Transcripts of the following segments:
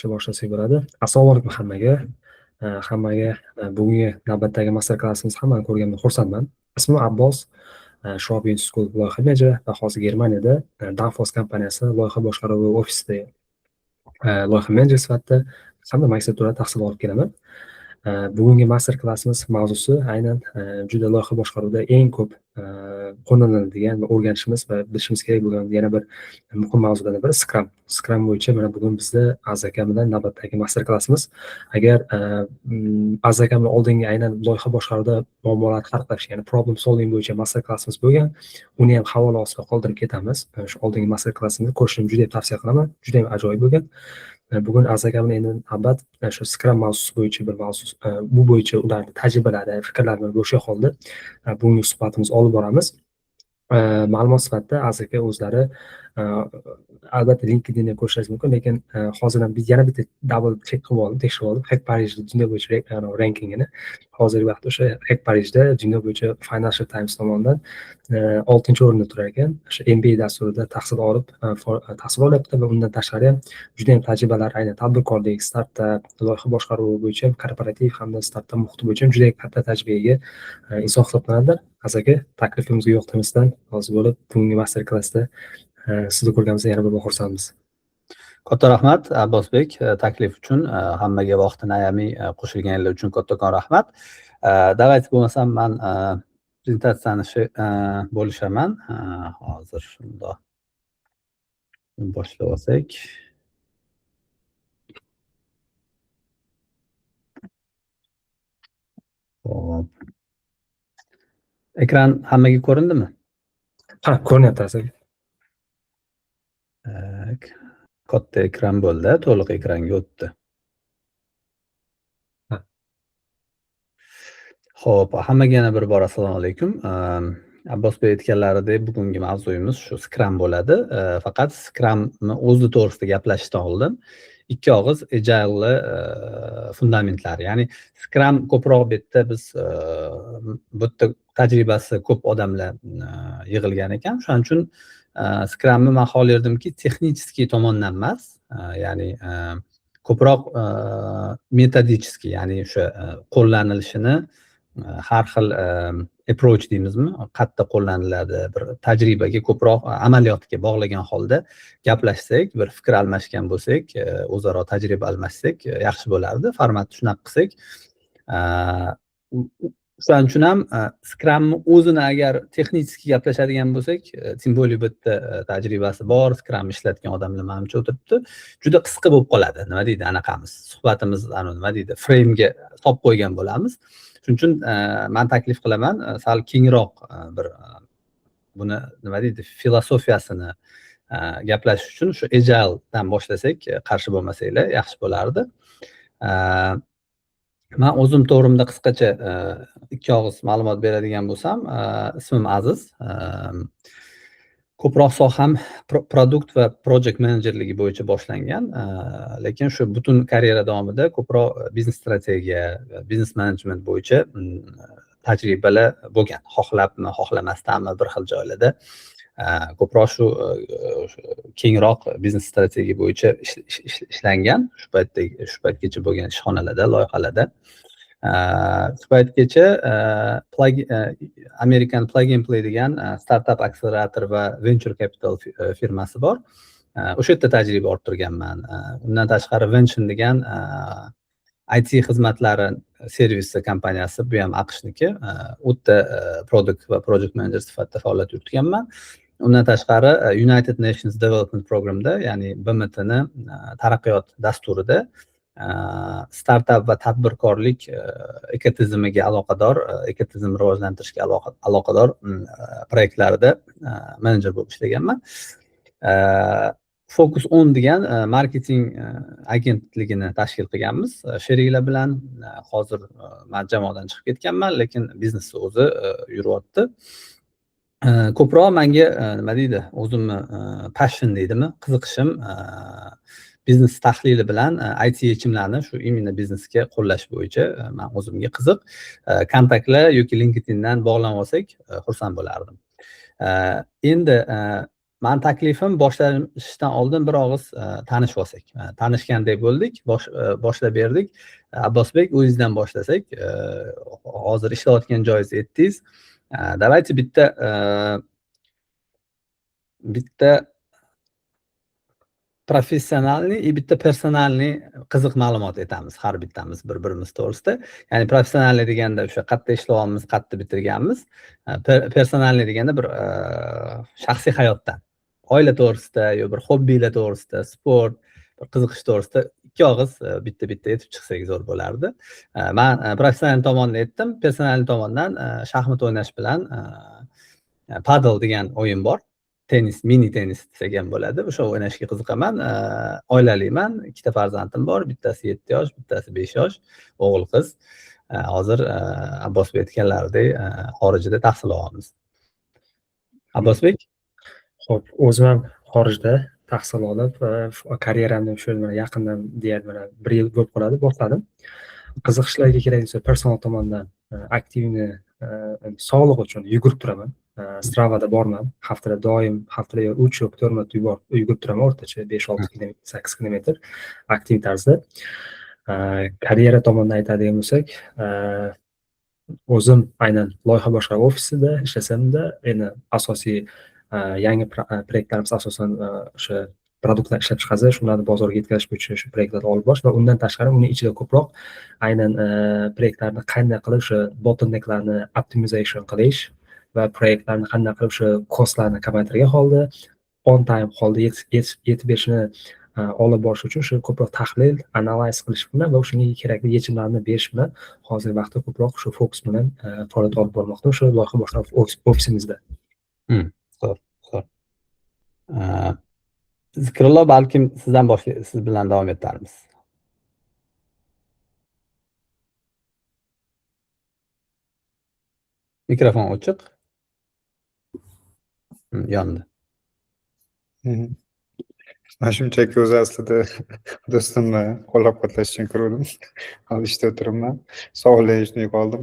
ortiqcha boshlasak bo'ladi. Assalomu alaykum hammaga. Bugungi navbatdagi master klassimiz hammani ko'rganimdan xursandman. Ismim Abbos, Schwab School loyiha menejeri va hozir Germaniyada Danfoss kompaniyasi loyiha boshqaruvi ofisida loyiha menejeri sifatida hamda magistraturada tahsil olib kelaman. Bugungi master klassimiz mavzusi aynan juda loyiha boshqaruvida eng ko'p qo'llaniladigan va o'rganishimiz va bilishimiz kerak bo'lgan yana bir muhim mavzulardan biri Scrum bo'yicha mana bugun bizda Aziz aka bilan navbatdagi master klassimiz. Agar Aziz aka bilan oldingi aynan loyiha boshqaruvida muammolarni hal qilish, ya'ni problem solving bo'yicha master klassimiz bo'lgan, uni ham havola ostida qoldirib ketamiz. Shu oldingi master klassimizni ko'rishni juda ham tavsiya qilaman. Juda ham ajoyib bo'lgan. Bugun Aziz aka bilan endi navbat shu Scrum mavzusi bo'yicha bir mavzu, bu bo'yicha ularning tajribalari, fikrlarini bo'sha holda bugungi suhbatimizni olib boramiz. Ma'lumot sifatida Aziz aka o'zlari albatta LinkedInda ko'rishingiz mumkin, lekin hozirdan biz yana bitta double check qilib oldim, tekshirib oldim. Hack Parijda dunyo bo'yicha rankingini. Hozirgi vaqtda o'sha Hack Parijda dunyo bo'yicha Financial Times tomonidan 6-o'rinda turar ekan. O'sha MBA dasturida tahsil olyapti va undan tashqari ham juda ham tajribalari aynan tadbirkorlik, startap, loyiha boshqaruvi bo'yicha, korporativ hamda startap muhiti bo'yicha juda katta tajribaga inson hisoblanadilar. Aziz aka, taklifimizga yo'qotmasdan hozir bo'lib bugungi master klassda sizni ko'rganimizdan yana bir bor xursandmiz. Katta rahmat Abbosbek, taklif uchun, hammaga vaqtini ayamay qo'shilganlar uchun kattakon rahmat. Давайте bo'lmasam men prezentatsiyani bo'lishaman. Hozir shunda boshlab olsak. Xo'p. Ekran hammaga ko'rindimi? Ha, ko'rinyapti Aziz. Katta ekran bo'ldi, to'liq ekranga o'tdi. Xo'p, hammaga yana bir bor assalomu alaykum. Abbos bey aytganlaridek, bugungi mavzuyimiz shu Scrum bo'ladi. Faqat Scrumni o'zi to'g'risida gaplashishdan oldin ikki og'iz Agile fundamentlari, ya'ni Scrum ko'proq bitta biz bu yerda tajribasi ko'p odamlar yig'ilgan ekan. Shuning uchun Scrumni men xohlardimki, texnik tomondan emas, ya'ni ko'proq metodichеский, ya'ni o'sha qo'llanilishini har xil approach deymizmi, qayerda qo'llaniladi, bir tajribaga ko'proq amaliyotga bog'lagan holda gaplashsak, bir fikr almashgan bo'lsak, o'zaro tajriba almashsak yaxshi bo'lardi. Formatni shunaqa qilsak, shuning uchun ham Scrumni o'zini agar texnik gaplashadigan bo'lsak, tim bo'lib bitta tajribasi bor, Scrum ishlatgan odamlar menimcha o'tiribdi, juda qisqa bo'lib qoladi. Nima deydi, anaqamiz, suhbatimiz nima deydi, frame-ga solib qo'ygan bo'lamiz. Shuning uchun men taklif qilaman, sal kengroq bir buni nima deydi, filosofiyasini gaplashish uchun shu Agile dan boshlasak, qarshi bo'lmasanglar yaxshi bo'lardi. Men o'zim to'g'rimda qisqacha ikki og'iz ma'lumot beradigan bo'lsam, ismim Aziz. Ko'proq soham produkt va project managerligi bo'yicha boshlangan, lekin shu butun karyera davomida ko'proq biznes strategiya, biznes management bo'yicha tajribalar bo'lgan. Xohlabmi, xohlamasdanmi bir xil joylarda ko'proq shu kengroq biznes strategiya bo'yicha ishlangan. Shu paytgacha bo'lgan ishxonalarda, loyihalarda. Shu paytgacha American Plug and Play degan startup akselerator va venture capital firmasi bor. O'sha yerda tajriba orttirganman. Undan tashqari Vention degan IT xizmatlari servisi kompaniyasi, bu ham AQShniki. U yerda product va project manager sifatida faoliyat yuritganman. Undan tashqari United Nations Development Programda, ya'ni BMTni taraqqiyot dasturida startup va tadbirkorlik ekotizimiga aloqador, ekotizim rivojlantirishga aloqador proyektlarda menejer bo'lib ishlaganman. Focus On degan marketing agentligini tashkil qilganmiz. Sheriklar bilan hozir men jamoadan chiqib ketganman, lekin biznesni o'zi yuryapti. Ko'proq menga nima deydi, o'zimni passion deydimi, qiziqishim biznes tahlili bilan IT yechimlarni shu imенно biznesga qo'llash bo'yicha men o'zimga qiziq. Kontaktlar yoki LinkedIndan bog'lanib olsak xursand bo'lardim. Endi mani taklifim boshlashdan oldin bir og'iz tanishib olsak. Tanishgandek bo'ldik, boshlab berdik. Abbosbek, o'zingizdan boshlasak, hozir ishlayotgan joyingizga yetdingiz. Давайте bitta professionalniy и bitta personalniy qiziq ma'lumot aytamiz har bittamiz bir-birimiz to'g'risida. Ya'ni professionalniy deganda o'sha qayerda ishlayapmiz, qayerda bitirganmiz. Personalniy deganda bir shaxsiy hayotdan, oila to'g'risida yo bir hobbilar to'g'risida, sport, bir qiziqish to'g'risida ikki og'iz bitta aytib chiqsak zo'r bo'lardi. Men professional tomondan aytdim, personal tomondan shaxmat o'ynash bilan padel degan o'yin bor. Tennis, mini tennis desak ham bo'ladi. O'sha o'ynashga qiziqaman. Oilaliman, ikkita farzandim bor. Bittasi 7 yosh, bittasi 5 yosh, o'g'il qiz. Hozir Abbosbek aytganlaridek xorijda tahsil olyapmiz. Abbosbek? Xo'p, o'zim ham xorijda tahsil olib, karyeramni shu yaqindan deyarli 1 yil bo'lib qoladi, boshladim. Qiziqishlarga kerak bo'lsa, personal tomondan aktivni sog'liq uchun yugurib turaman. Stravada borman. Haftada 3 yoki 4 marta yugurib turaman, o'rtacha 5-6 kilometr, 8 kilometr aktiv tarzda. Karyera tomonidan aytadigan bo'lsak, o'zim aynan loyiha boshqaruv ofisida ishlasamda, endi asosiy yangi proyektlarimiz asosan o'sha produktlar ishlab chiqarish, ularni bozorga yetkazish bo'yicha shu proyektlarni olib borish va undan tashqari uning ichida ko'proq aynan proyektlarni qanday qilib o'sha bottlenecklarni optimization qilish va proyektlarni qanday qilib o'sha kostlarni kamaytirgan holda on time holda yetib berishni olib borish uchun shu ko'proq tahlil, analiz qilish bilan va o'shanga kerakli yechimlarni berish bilan hozirgi vaqtda ko'proq shu fokus bilan faoliyat olib bormoqda o'sha loyiha boshqaruv ofisimizda. Zo'r. Zikrullo, balkim sizdan siz bilan davom etarmiz. Mikrofon ochiq. Yondi. Men shunchaki o'zi aslida do'stimni qo'llab-quvvatlash uchun kirdim. Hozir ishda o'tiribman. Sog'lashni qoldim.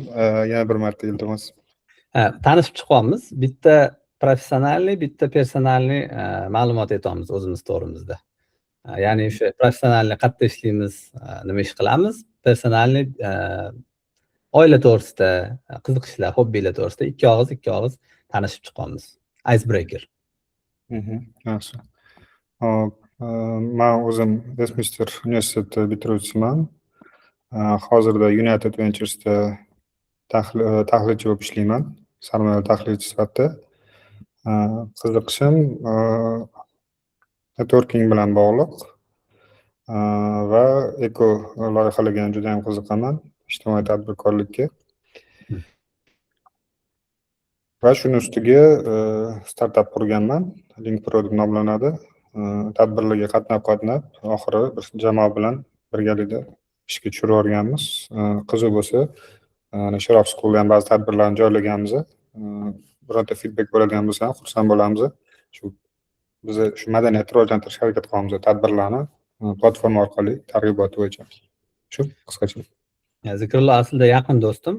Yana bir marta iltimos. Tanishib chiqyapmiz. Bitta professionalniy, bitta personalniy ma'lumot aytamiz o'zimiz to'g'rimizda. Ya'ni o'sha professionalniy qayerda ishlaymiz, nima ish qilamiz, personalniy oila to'g'risida, qiziqishlar, hobbilar to'g'risida ikki og'iz tanishib chiqamiz. Icebreaker. Yaxshi. Men o'zim Westminster universiteti bitiruvchisiman. Hozirda United Ventures'da tahlilchi bo'lib ishlayman, sarmoya tahlilchi sifatida. Qiziqishim networking bilan bog'liq va eko loyihalarga juda ham qiziqaman, ijtimoiy tadbirkorlikka. Va shuni ustiga startap qurganman, Linkpro deb nomlanadi. Tadbirlarga qatnab, oxiri bir jamoa bilan birgalikda ishga tushirib yuborganmiz. Qiziq bo'lsa, Sharaf School'da ham ba'zi tadbirlarni joylaganmiz. Birorta feedback bo'ladigan bo'lsa, xursand bo'lamiz. Biz shu madaniyatni rivojlantirishga harakat qilamiz, tadbirlarni platforma orqali targ'ibot bo'yicha. Shu qisqacha. Zikrullo aslida yaqin do'stim.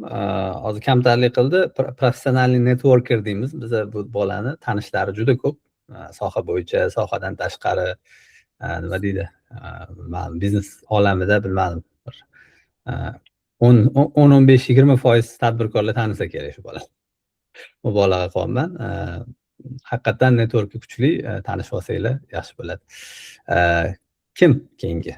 Hozir kamtarlik qildi. Professional networker deymiz. Biz bu bolani tanishlari juda ko'p. Soha bo'yicha, sohadan tashqari nima deydi? Biznes olamida bilmadim. 10-15-20% tadbirkorlar tanisa kerak shu bola. Mubolag'a qilyapman. Haqiqatan networki kuchli, tanishib olsanglar yaxshi bo'ladi. Kim keyingi?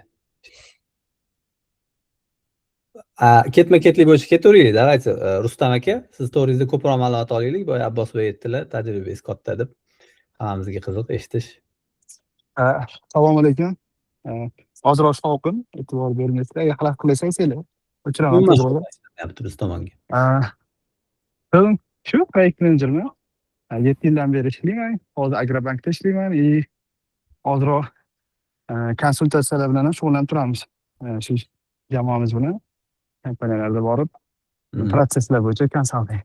Ketma-ketlik bo'yicha ketaveraylik. Давайте, Rustam aka, siz to'g'ringizda ko'proq ma'lumot olaylik. Boya Abbos Bey aytdilar, tajribangiz katta deb. Hammamizga qiziq eshitish. Assalomu alaykum. Ozroq shovqin, e'tibor bermaysizlar. Xalaq qilaysizlar. O'chiraman to'g'ri. Biz tomonga. Shu proyekt menejerman. 7 yildan beri ishlayman. Hozir Agrobankda ishlayman. Hozirroq konsultatsiyalar bilan shug'ullanib turamiz. Shu jamoamiz bilan kompaniyalarda borib, protsesslar bo'yicha konsalting.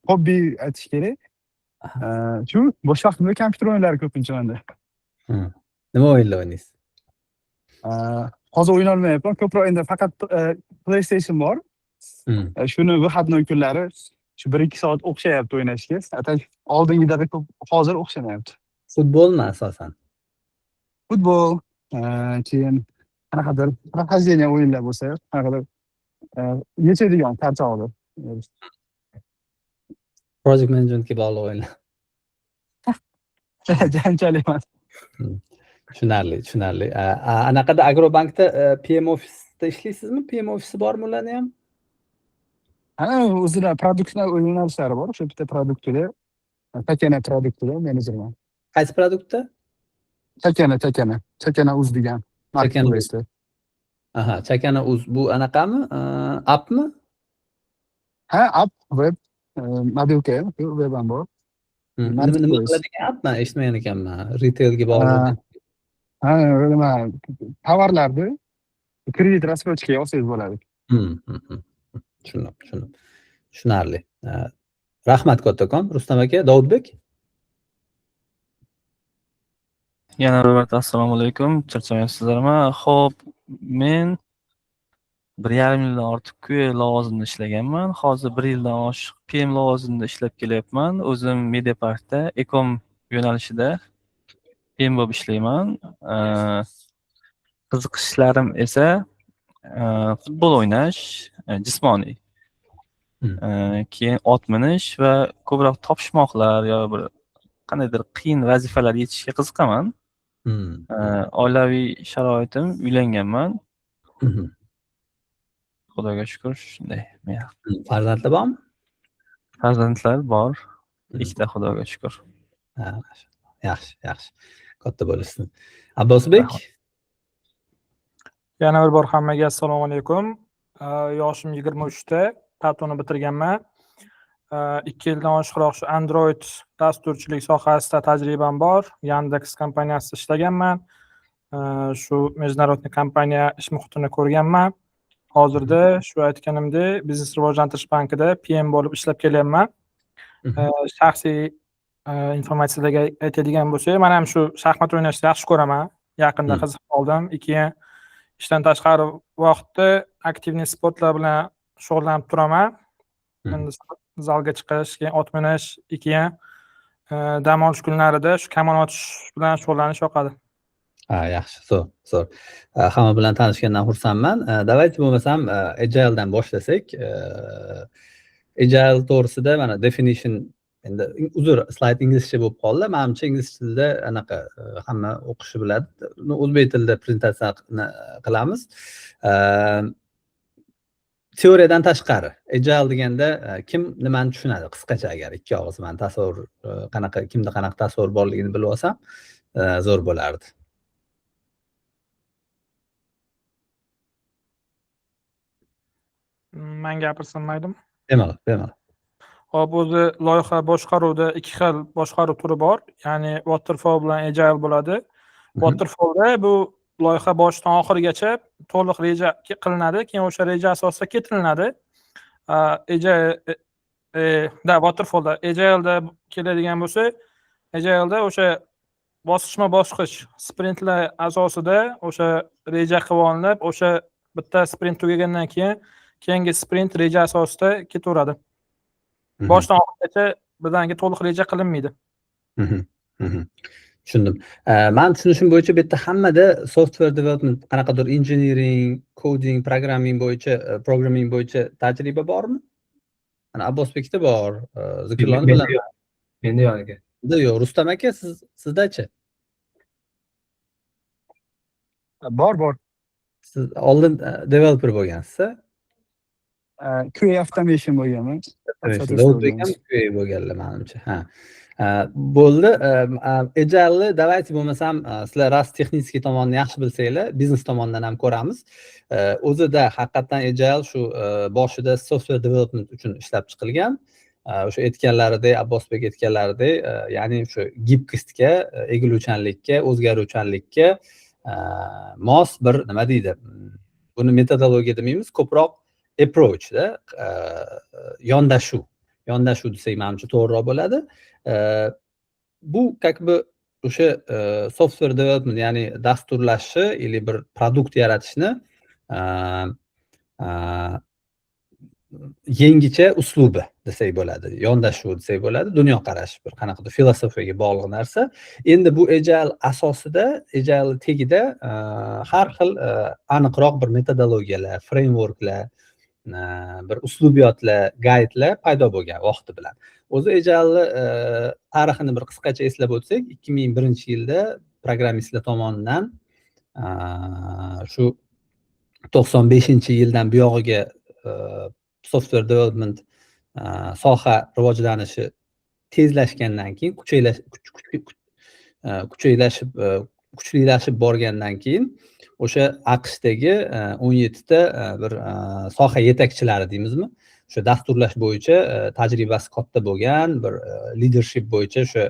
Hobbi aytish kerak. Shu bo'sh vaqtimda kompyuter o'yinlari ko'pincha menda. Nima o'yinlar o'ynaysiz? Hozir o'yin o'ynayapman. Ko'proq endi faqat PlayStation bor. Shuni выходной kunlari shu 1-2 soat o'xshayapti o'ynashga. Oldingidek ko'p hozir o'xshamayapti. Futbolmi asosan? Futbol, keyin qanaqadir прохождение o'yinlar bo'lsa, qanaqadir yechadigan charchoqli. Project managementga bog'liq o'yinlar. Janjal emas. Tushunarli. Anaqada Agrobankda PM ofisda ishlaysizmi? PM ofisi bormi ularni ham? Ha, o'zida produktlar yo'nalishlari bor. O'sha bitta produktida, Takana produktida menejerman. Qaysi produktda? Takana uz degan marketplace. Aha, Chakana uz bu anaqami? Appmi? Ha, app, web, mobilka, web ham bor. Nima qiladigan appmi? Eshitmagan ekanman. Retailga bog'liq. Ha, nima tovarlarni kredit рассрочкаga olsangiz bo'ladi. Tushundim. Tushunarli. Rahmat kattakon. Rustam aka, Davudbek. Yana bir marta assalomu alaykum. Charchamayapsizlarmi? Xo'p, men 1,5 yildan ortiq QA lavozimida ishlaganman. Hozir 1 yildan oshiq PM lavozimida ishlab kelyapman. O'zim Mediaparkda ekom yo'nalishida PM bo'lib ishlayman. Qiziqishlarim esa futbol o'ynash, jismoniy. Keyin ot minish va ko'proq topishmoqlar yo bir qandaydir qiyin vazifalar yechishga qiziqaman. Oilaviy sharoitim, uylanganman. Xudoga shukr, shunday. Farzandlar bormi? Farzandlar bor. Ikkita, xudoga shukr. Yaxshi. Katta bo'lishsin. Abbosbek. Yana bir bor hammaga assalomu alaykum. Yoshim 23 ta, Tatuni bitirganman. 2 yildan oshiqroq shu Android dasturchilik sohasida tajribam bor. Yandex kompaniyasida ishlaganman. Shu международный kompaniya ish muhitini ko'rganman. Hozirda shu aytganimdek, Biznes rivojlantirish bankida PM bo'lib ishlab kelyapman. Shaxsiy informatsiyalarga aytadigan bo'lsak, men ham shu shaxmat o'ynashni yaxshi ko'raman. Yaqinda qiziqib qoldim. Keyin ishdan tashqari vaqtda aktivniy sportlar bilan shug'ullanib turaman. Endi zalga chiqish, keyin ot minish, keyin dam olish kunlarida shu kamon otish bilan shug'ullanish yoqadi. Yaxshi, zo'r. Hamma bilan tanishgandan xursandman. Давайте bo'lmasam Agile'dan boshlasak. Agile to'g'risida mana definition, endi uzr, slayd inglizcha bo'lib qoldi. Menimcha ingliz tilida anaqa hamma o'qishi biladi. O'zbek tilida prezentatsiya qilamiz. Teoriyadan tashqari Agile deganda kim nimani tushunadi qisqacha, agar ikki og'iz men tasavvur kimda qanaqa tasavvur borligini bilib olsam zo'r bo'lardi. Men gapirsam maylimi? Bemalol. Hop, o'zi loyiha boshqaruvda 2 xil boshqaruv turi bor. Ya'ni waterfall bilan agile bo'ladi. Waterfallda bu loyiha boshidan oxirigacha to'liq reja qilinadi, keyin o'sha reja asosida ketilinadi. Waterfallda, agile'da keladigan bo'lsa, agile'da o'sha bosqichma-bosqich sprintlar asosida o'sha reja qilib olinib, o'sha bitta sprint tugagandan keyin keyingi sprint reja asosida ketaveradi. Boshdan oxirigacha birdaniga to'liq reja qilinmaydi. Tushundim. Men tushunishim bo'yicha bu yerda hammada software development, qanaqadir engineering, coding, programming bo'yicha tajriba bormi? Mana Abbosbekda bor, Zikirlonni bilaman. Menda yo'q aka. Yo'q, Rustam aka, sizdachi? Bor. Siz oldin developer bo'lgansiz-a? QA automation bo'lganman. Davudbek ham QA bo'lganlar menimcha. Bo'ldi. Agile'ni давайте bo'lmasam sizlar rast texnik tomonni yaxshi bilsanglar, biznes tomonidan ham ko'ramiz. O'zida haqiqatan Agile shu boshida software development uchun ishlab chiqilgan. O'sha aytganlaridek, Abbosbek aytganlaridek, ya'ni shu gibkostga, egiluvchanlikka, o'zgaruvchanlikka mos bir nima deydi? Buni metodologiya demaymiz, ko'proq approach-da, yondashuv desak menimcha to'g'riroq bo'ladi. Bu как бы o'sha software development, ya'ni dasturlashni или bir produkt yaratishni yangicha uslubi desak bo'ladi, yondashuv desak bo'ladi, dunyoqarash, bir qanaqadir filosofiyaga bog'liq narsa. Endi bu agile asosida, agile tagida har xil aniqroq bir metodologiyalar, frameworklar, bir uslubiyotlar, gaydlar paydo bo'lgan vaqti bilan. O'zi agile tarixini bir qisqacha eslab o'tsak, 2001-yilda programmistlar tomonidan shu 95-yildan buyog'iga software development soha rivojlanishi tezlashgandan keyin, kuchlilashib borgandan keyin o'sha AQShdagi 17 ta bir soha yetakchilari deymizmi, o'sha dasturlash bo'yicha tajribasi katta bo'lgan, bir leadership bo'yicha o'sha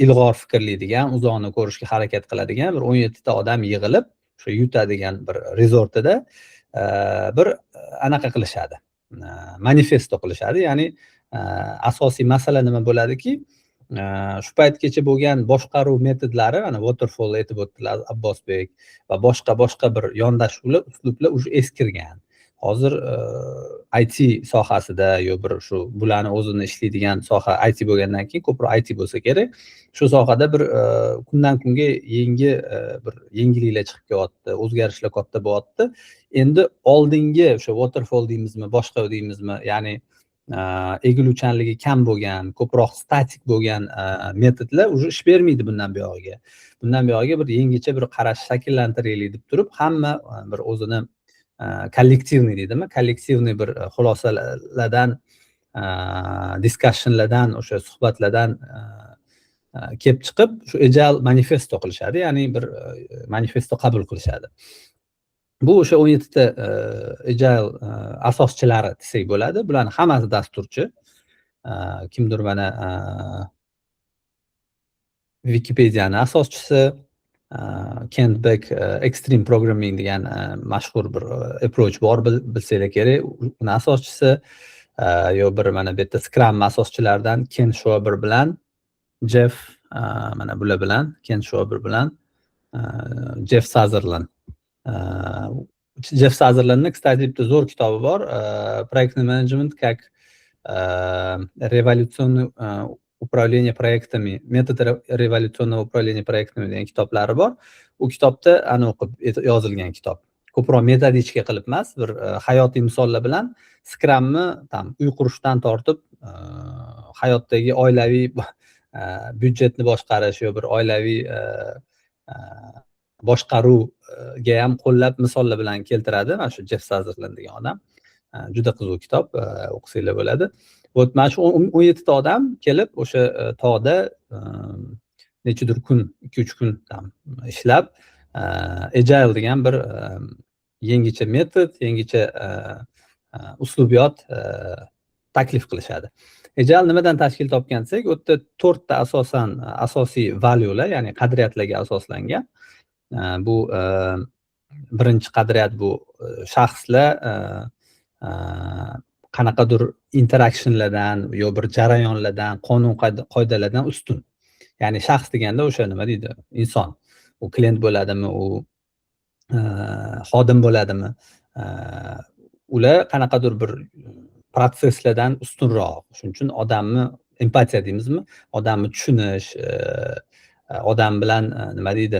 ilg'or fikrlaydigan, uzoqni ko'rishga harakat qiladigan bir 17 ta odam yig'ilib, o'sha Yuta degan bir rezortida bir anaqa qilishadi, manifesto qilishadi. Ya'ni asosiy masala nima bo'ladiki, shu paytgacha bo'lgan boshqaruv metodlari, ana waterfall aytib o'tdilar Abbosbek va boshqa bir yondashuvlar, uslublar уже eskirgan. Hozir IT sohasida yo bir shu bularni o'zini ishlaydigan soha IT bo'lgandan keyin ko'proq IT bo'lsa kerak. Shu sohada bir kundan kunga bir yangiliklar chiqib kelyapti, o'zgarishlar katta bo'lyapti. Endi oldingi o'sha waterfall deymizmi, boshqa deymizmi, ya'ni egiluvchanligi kam bo'lgan, ko'proq statik bo'lgan metodlar уже ish bermaydi bundan buyog'iga. Bundan buyog'iga bir yangicha bir qarash shakllantiraylik deb turib, hamma bir o'zini kollektivniy deydimi, kollektivniy bir xulosalardan, diskussionlardan, o'sha suhbatlardan kelib chiqib, shu agile manifesto qilishadi, ya'ni bir manifesto qabul qilishadi. Bu o'sha 17 ta agile asoschilari desak bo'ladi. Bularning hammasi dasturchi. Kimdir mana Wikipedia'ning asoschisi, Kent Beck Extreme Programming degan mashhur bir approach bor, bilsanglar kerak, uni asoschisi, yo bir mana bu yerda Scrum asoschilaridan Ken Schwaber bilan Jeff, mana bular bilan Ken Schwaber bilan Jeff Sutherland. Jeff Sutherlandning, kстати, bitta zo'r kitobi bor, Проектный менеджмент как революционное управление проектами, метод революционного управления проектами degan kitoblari bor. U kitobda ana o'qib yozilgan kitob. Ko'proq metodichka qilib emas, bir hayotiy misollar bilan Scrumni tam uy qurishdan tortib hayotdagi oilaviy byudjetni boshqarish yo bir oilaviy boshqaruvga ham qo'llab misollar bilan keltiradi. Mana shu Jeff Sutherland degan odam. Juda qiziq kitob, o'qisanglar bo'ladi. Mana shu 17 ta odam kelib o'sha tog'da nechidir kun, 2-3 kun ishlab, agile degan bir yangicha metod, yangicha uslubiyot taklif qilishadi. Agile nimadan tashkil topgan desak, u yerda 4 ta asosiy valuelar, ya'ni qadriyatlarga asoslangan. Bu birinchi qadriyat bu shaxslar qanaqadir interaksionlardan yo bir jarayonlardan, qonun qoidalardan ustun. Ya'ni shaxs deganda o'sha nima deydi? Inson. U klient bo'ladimi, u xodim bo'ladimi? Ular qanaqadir bir protsesslardan ustunroq. Shuning uchun odamni empatiya deymizmi? Odamni tushunish, odam bilan nima deydi?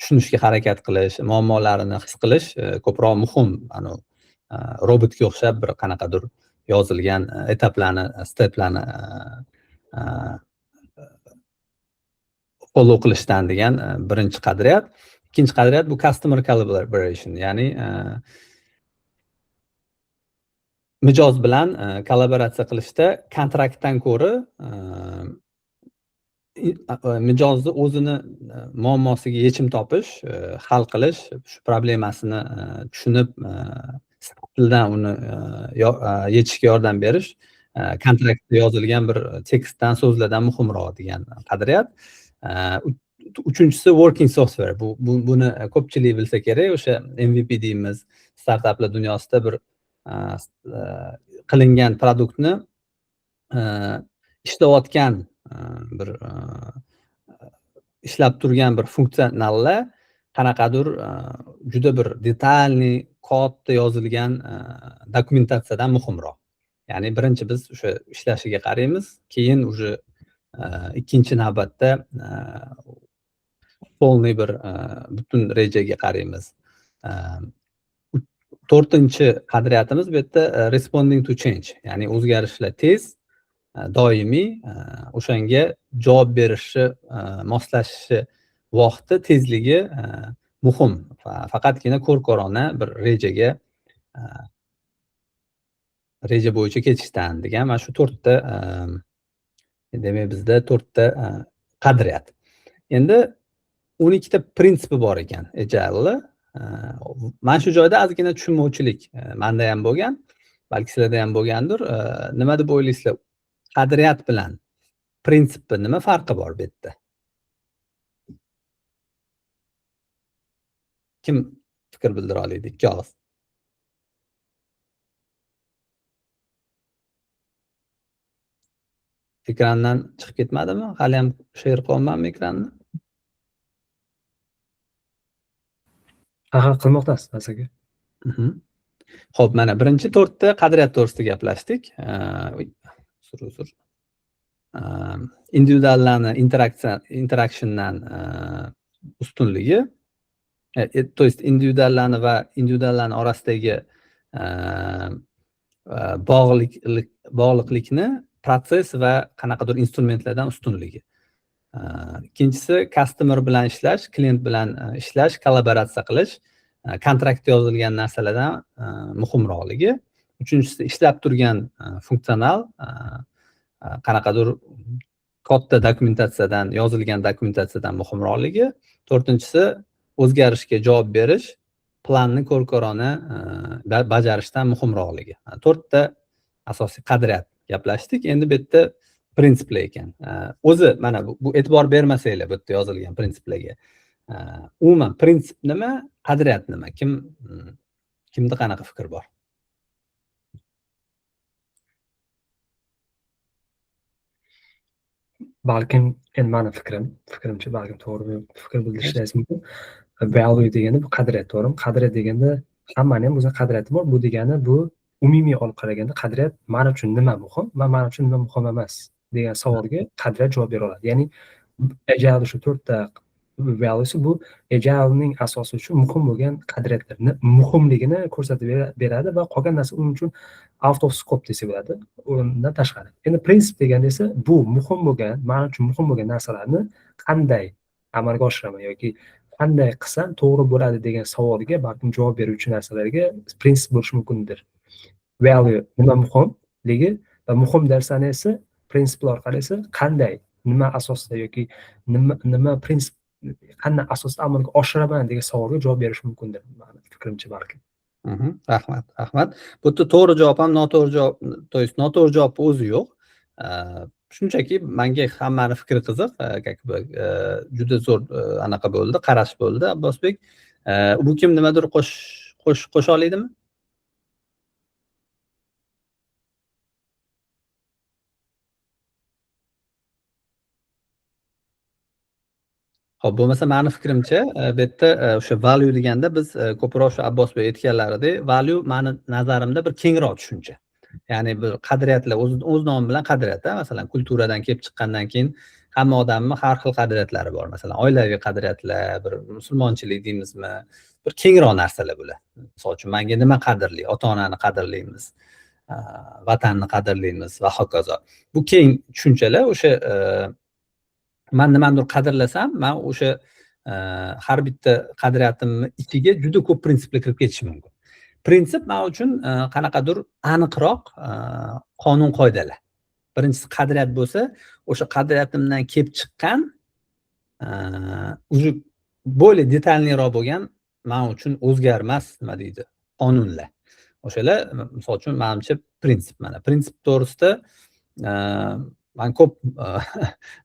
Tushunishga harakat qilish, muammolarini his qilish ko'proq muhim. Ana robotga o'xshab bir qanaqadir yozilgan etaplarni, steplarni follow qilishdan degan birinchi qadriyat. Ikkinchi qadriyat bu customer collaboration, ya'ni mijoz bilan kollaboratsiya qilishda kontraktdan ko'ra mijozni o'zini muammosiga yechim topish, hal qilish, shu problemasini tushunib, tildan uni yechishga yordam berish kontraktda yozilgan bir tekstdan, so'zlardan muhimroq degan qadriyat. Uchinchisi working software. Buni ko'pchilik bilsa kerak, o'sha MVP deymiz, startaplar dunyosida bir qilingan produktni ishlayotgan bir ishlab turgan bir funksionallar qanaqadir juda bir detalniy katta yozilgan dokumentatsiyadan muhimroq. Ya'ni birinchi biz o'sha ishlashiga qaraymiz, keyin уже ikkinchi navbatda polniy bir butun rejaga qaraymiz. To'rtinchi qadriyatimiz bu yerda responding to change, ya'ni o'zgarishlar tez, doimiy, o'shanga javob berishi, moslashishi vaqti tezligi muhim. Faqatgina ko'r-ko'rona bir reja bo'yicha ketishdan degan mana shu to'rtta, demak bizda to'rtta qadriyat. Endi 12 ta prinsipi bor ekan Agile. Mana shu joyda ozgina tushunmovchilik menda ham bo'lgan, balki sizlarda ham bo'lgandir. Nima deb o'ylaysizlar? Qadriyat bilan prinsipni nima farqi bor bu yerda? Kim fikr bildira oladi? Ikki og'iz. Ekrandan chiqib ketmadimi? Hali ham share qilolmanmi ekranni? Qilmoqdasiz aka. Xo'p, mana birinchi to'rtta qadriyat to'g'risida gaplashdik. Uzr. Individuallarni interactiondan ustunligi, to есть individuallarni va individuallarni orasidagi bog'liqlikni proses va qanaqadir instrumentlardan ustunligi. Ikkinchisi customer bilan ishlash, klient bilan ishlash, kollaboratsiya qilish, kontrakt yozilgan narsalardan muhimroqligi. Uchinchisi ishlab turgan funksional, qanaqadir katta dokumentatsiyadan, yozilgan dokumentatsiyadan muhimroqligi. To'rtinchisi o'zgarishga javob berish, planni ko'r-ko'rona bajarishdan muhimroqligi. To'rtta asosiy qadriyat gaplashdik. Endi bu yerda prinsiplar ekan. O'zi mana bu e'tibor bermasanglar bu yerda yozilgan prinsiplarga. Umuman prinsip nima, qadriyat nima? Kimda qanaqa fikr bor? Balkim endi mani fikrimcha balkim to'g'ri fikr bildirishingiz mumkin. Value degani bu qadriyat, to'g'rimi? Qadriyat deganda hammani ham o'zining qadriyati bor. Bu degani bu umumiy olib qaraganda qadriyat men uchun nima muhim va men uchun nima muhim emas degan savolga qadriyat javob bera oladi. Ya'ni Agile shu to'rtta valuesi bu Agilening asosi uchun muhim bo'lgan qadriyatlarni muhimligini ko'rsatib beradi va qolgan narsa uning uchun out of scope desa bo'ladi, undan tashqari. Endi prinsip deganda esa bu muhim bo'lgan, men uchun muhim bo'lgan narsalarni qanday amalga oshiraman yoki qanday qilsam to'g'ri bo'ladi degan savolga balkim javob beruvchi narsalarga prinsip bo'lishi mumkindir. Value nima muhimligi va muhim narsani esa prinsiplar orqali esa qanday, nima asosida yoki nima prinsip qanday asosda amalga oshiraman degan savolga javob berish mumkindir, meni fikrimcha balki. Rahmat. Bu yerda to'g'ri javob ham, noto'g'ri javob, to есть noto'g'ri javob o'zi yo'q. Shunchaki menga hammani fikri qiziq, juda zo'r anaqa bo'ldi, qarash bo'ldi. Abbosbek, bu kim nimadir qo'sha oladimi? Xo'p, bo'lmasa meni fikrimcha, bu yerda o'sha value deganda biz ko'proq shu Abbosbek aytganlaridek, value meni nazarimda bir kengroq tushuncha. Ya'ni bir qadriyatlar o'z nomi bilan qadriyat, masalan, kulturadan kelib chiqqandan keyin hamma odamning har xil qadriyatlari bor. Masalan, oilaviy qadriyatlar, bir musulmonchilik deymizmi, bir kengroq narsalar bular. Misol uchun, menga nima qadrli? Ota-onani qadrlaymiz, vatanni qadrlaymiz va hokazo. Bu keng tushunchalar. O'sha men nimanidir qadrlasam, men o'sha har bitta qadriyatimni ichiga juda ko'p prinsiplar kirib ketishi mumkin. Prinsip men uchun qanaqadir aniqroq qonun-qoidalar. Birinchisi qadriyat bo'lsa, o'sha qadriyatimdan kelib chiqqan уже более detalniroq bo'lgan men uchun o'zgarmas nima deydi, qonunlar. O'shalar misol uchun menimcha prinsip. Mana prinsip to'g'risida men ko'p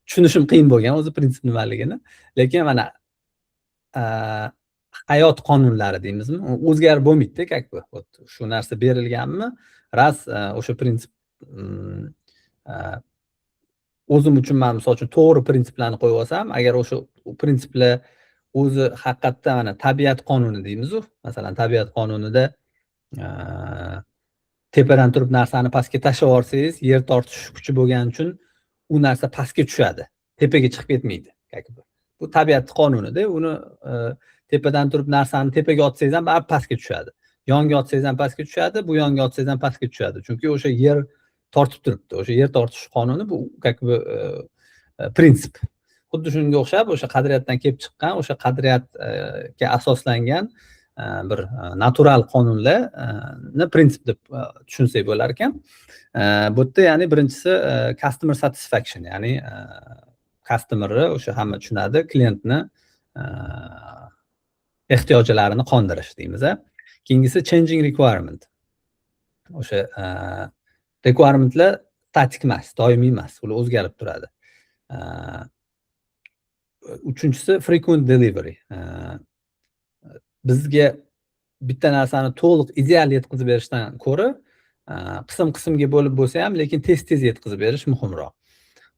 tushunishim qiyin bo'lgan o'zi prinsip nimaligini, lekin mana hayot qonunlari deymizmi, o'zgarib bo'lmaydi, как бы. Shu narsa berilganmi, ras o'sha prinsip o'zim uchun men misol uchun to'g'ri prinsiplarni qo'yib olsam, agar o'sha prinsiplar o'zi haqiqatdan mana tabiat qonuni deymiz-ku. Masalan, tabiat qonunida tepadan turib narsani pastga tashlab yuborsangiz, yer tortish kuchi bo'lgani uchun u narsa pastga tushadi, tepaga chiqib ketmaydi. Bu tabiat qonunida, uni tepadan turib narsani tepaga otsangiz ham baribir pastga tushadi. Yonga otsangiz ham pastga tushadi, bu yonga otsangiz ham pastga tushadi. Chunki o'sha yer tortib turibdi. O'sha yer tortish qonuni bu prinsip. Xuddi shunga o'xshab, o'sha qadriyatdan kelib chiqqan, o'sha qadriyatga asoslangan bir natural qonunlarni prinsip deb tushunsak bo'lar ekan. Bu yerda ya'ni birinchisi customer satisfaction, ya'ni customerni o'sha hamma tushunadi, klientni ehtiyojlarini qondirish deymiz. Keyingisi changing requirement. O'sha requirementlar statik emas, doimiy emas, ular o'zgarib turadi. Uchinchisi frequent delivery. Bizga bitta narsani to'liq ideal yetkazib berishdan ko'ra qism-qismga bo'lib bo'lsa ham, lekin tez-tez yetkazib berish muhimroq.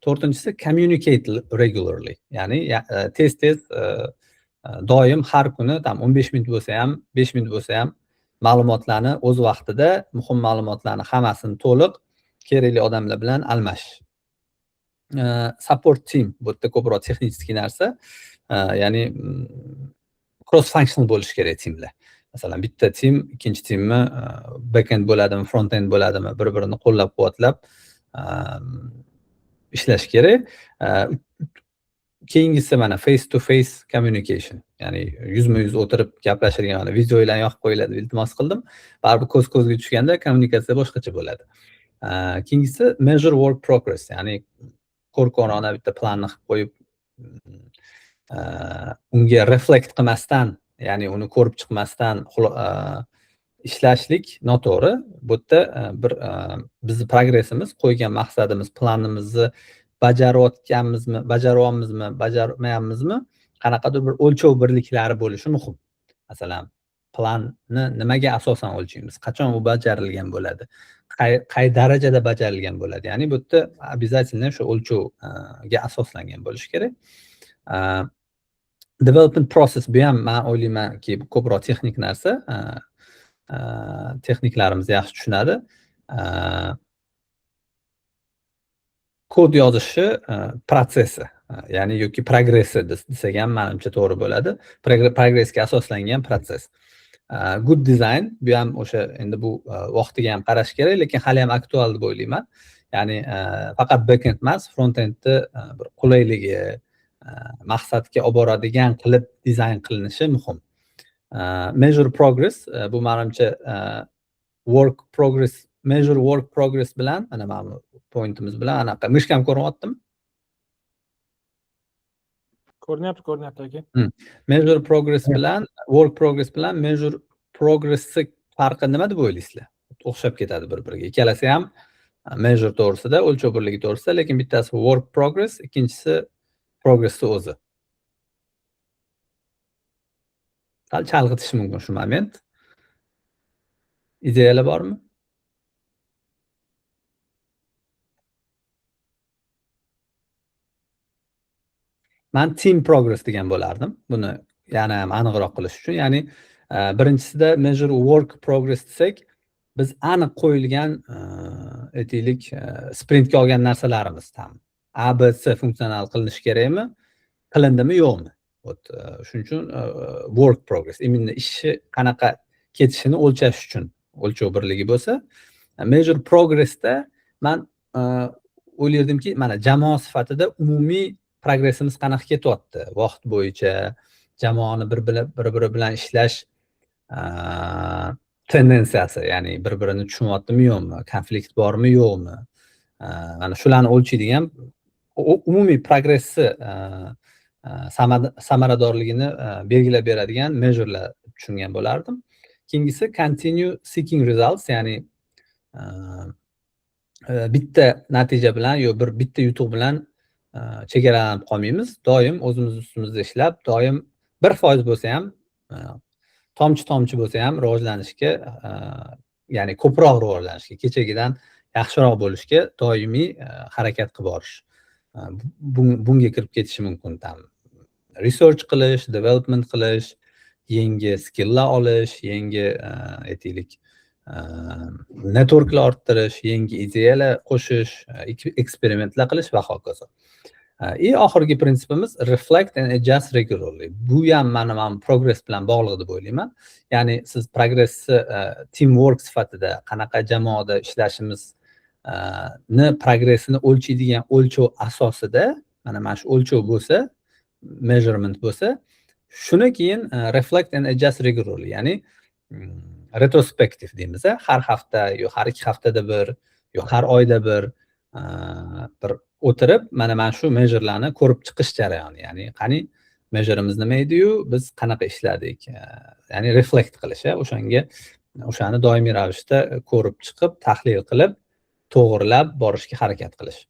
To'rtinchisi communicate regularly. Ya'ni tez-tez doim har kuni 15 minut bo'lsa ham, 5 minut bo'lsa ham ma'lumotlarni o'z vaqtida, muhim ma'lumotlarni hammasini to'liq kerakli odamlar bilan almashish. Support team, bu yerda ko'proq texnik narsa, ya'ni cross functional bo'lish kerak teamlar. Masalan, bitta team ikkinchi teamni backend bo'ladimi, frontend bo'ladimi, bir-birini qo'llab-quvvatlab ishlash kerak. Keyingisi mana face to face communication, ya'ni yuzma-yuz o'tirib gaplashadigan, mana videolarni yoqib qo'yiladi, iltimos qildim. Baribir ko'z-ko'zga tushganda kommunikatsiya boshqacha bo'ladi. Keyingisi measure work progress, ya'ni ko'rko'rona bitta planni qilib qo'yib, unga reflekt qilmasdan, ya'ni uni ko'rib chiqmasdan ishlashlik noto'g'ri. Bu yerda bir bizni progressimiz, qo'ygan maqsadimiz, planimizni bajarayotganmizmi, bajaryapmizmi, bajarmayapmizmi, qanaqadir bir o'lchov birliklari bo'lishi muhim. Masalan, planni nimaga asosan o'lchaymiz? Qachon u bajarilgan bo'ladi? Qay darajada bajarilgan bo'ladi? Ya'ni bu yerda обязательно shu o'lchovga asoslangan bo'lishi kerak. Development process bu ham men o'ylaymanki ko'proq texnik narsa. Texniklarimiz yaxshi tushunadi. Kod yozishi protsessi, ya'ni yoki progressi desak ham menimcha to'g'ri bo'ladi. Progressga asoslangan proses. Good design, bu ham o'sha endi bu vaqtiga ham qarash kerak, lekin hali ham aktual deb o'ylayman. Ya'ni faqat backend emas, frontendni bir qulayligi, maqsadga olib boradigan qilib dizayn qilinishi muhim. Measure progress, bu menimcha measure work progress bilan, mana mana pointimiz bilan anaqa mishkam ko'ryaptimi? Ko'rinyapti aka. Measure progress bilan work progress bilan measure progressni farqi nima deb o'ylaysizlar? O'xshab ketadi bir-biriga. Ikkalasi ham measure to'g'risida, o'lchov birligi to'g'risida, lekin bittasi work progress, ikkinchisi progressni o'zi. Sal chalg'itish mumkin shu moment. Ideyalar bormi? Men team progress degan bo'lardim. Buni yana ham aniqroq qilish uchun, ya'ni birinchisida measure work progress desak, biz aniq qo'yilgan aytaylik sprintga olgan narsalarimiz tam A, B, C funksional qilinishi kerakmi? Qilindimi, yo'qmi? Shuning uchun work progress, imminni ishi qanaqa ketishini o'lchash uchun o'lchov birligi bo'lsa, measure progressda men o'ylardimki, mana jamoa sifatida umumiy progressimiz qanaqa ketyapti? Vaqt bo'yicha jamoani bir-biri bilan ishlash tendensiyasi, ya'ni bir-birini tushunyaptimi, yo'qmi? Konflikt bormi, yo'qmi? Mana shularni o'lchaydigan umumiy progressni samaradorligini belgilab beradigan measurelar tushungan bo'lardim. Keyingisi continue seeking results, ya'ni bitta natija bilan bitta yutuq bilan chegaralanib qolmaymiz. Doim o'zimiz ustimizda ishlab, doim 1% bo'lsa ham, tomchi bo'lsa ham rivojlanishga, ya'ni ko'proq rivojlanishga, kechagidan yaxshiroq bo'lishga doimiy harakat qilib borish. Bunga kirib ketishi mumkin research qilish, development qilish, yangi skilllar olish, yangi aytaylik networklar orttirish, yangi ideyalar qo'shish, eksperimentlar qilish va hokazo. Oxirgi prinsipimiz reflect and adjust regularly. Bu ham mana progress bilan bog'liq deb o'ylayman. Ya'ni siz progressni teamwork sifatida qanaqa jamoada ishlashimiz progressini o'lchaydigan o'lchov asosida mana shu o'lchov bo'lsa, measurement bo'lsa, shuni keyin reflect and adjust regularly, ya'ni retrospective deymiz, har hafta yo har 2 haftada bir yo har oyda bir o'tirib mana shu measurelarni ko'rib chiqish jarayoni, ya'ni qani measureimiz nima edi-yu, biz qanaqa ishladik, ya'ni reflect qilish, o'shani doimiy ravishda ko'rib chiqib, tahlil qilib, to'g'rilab borishga harakat qilish.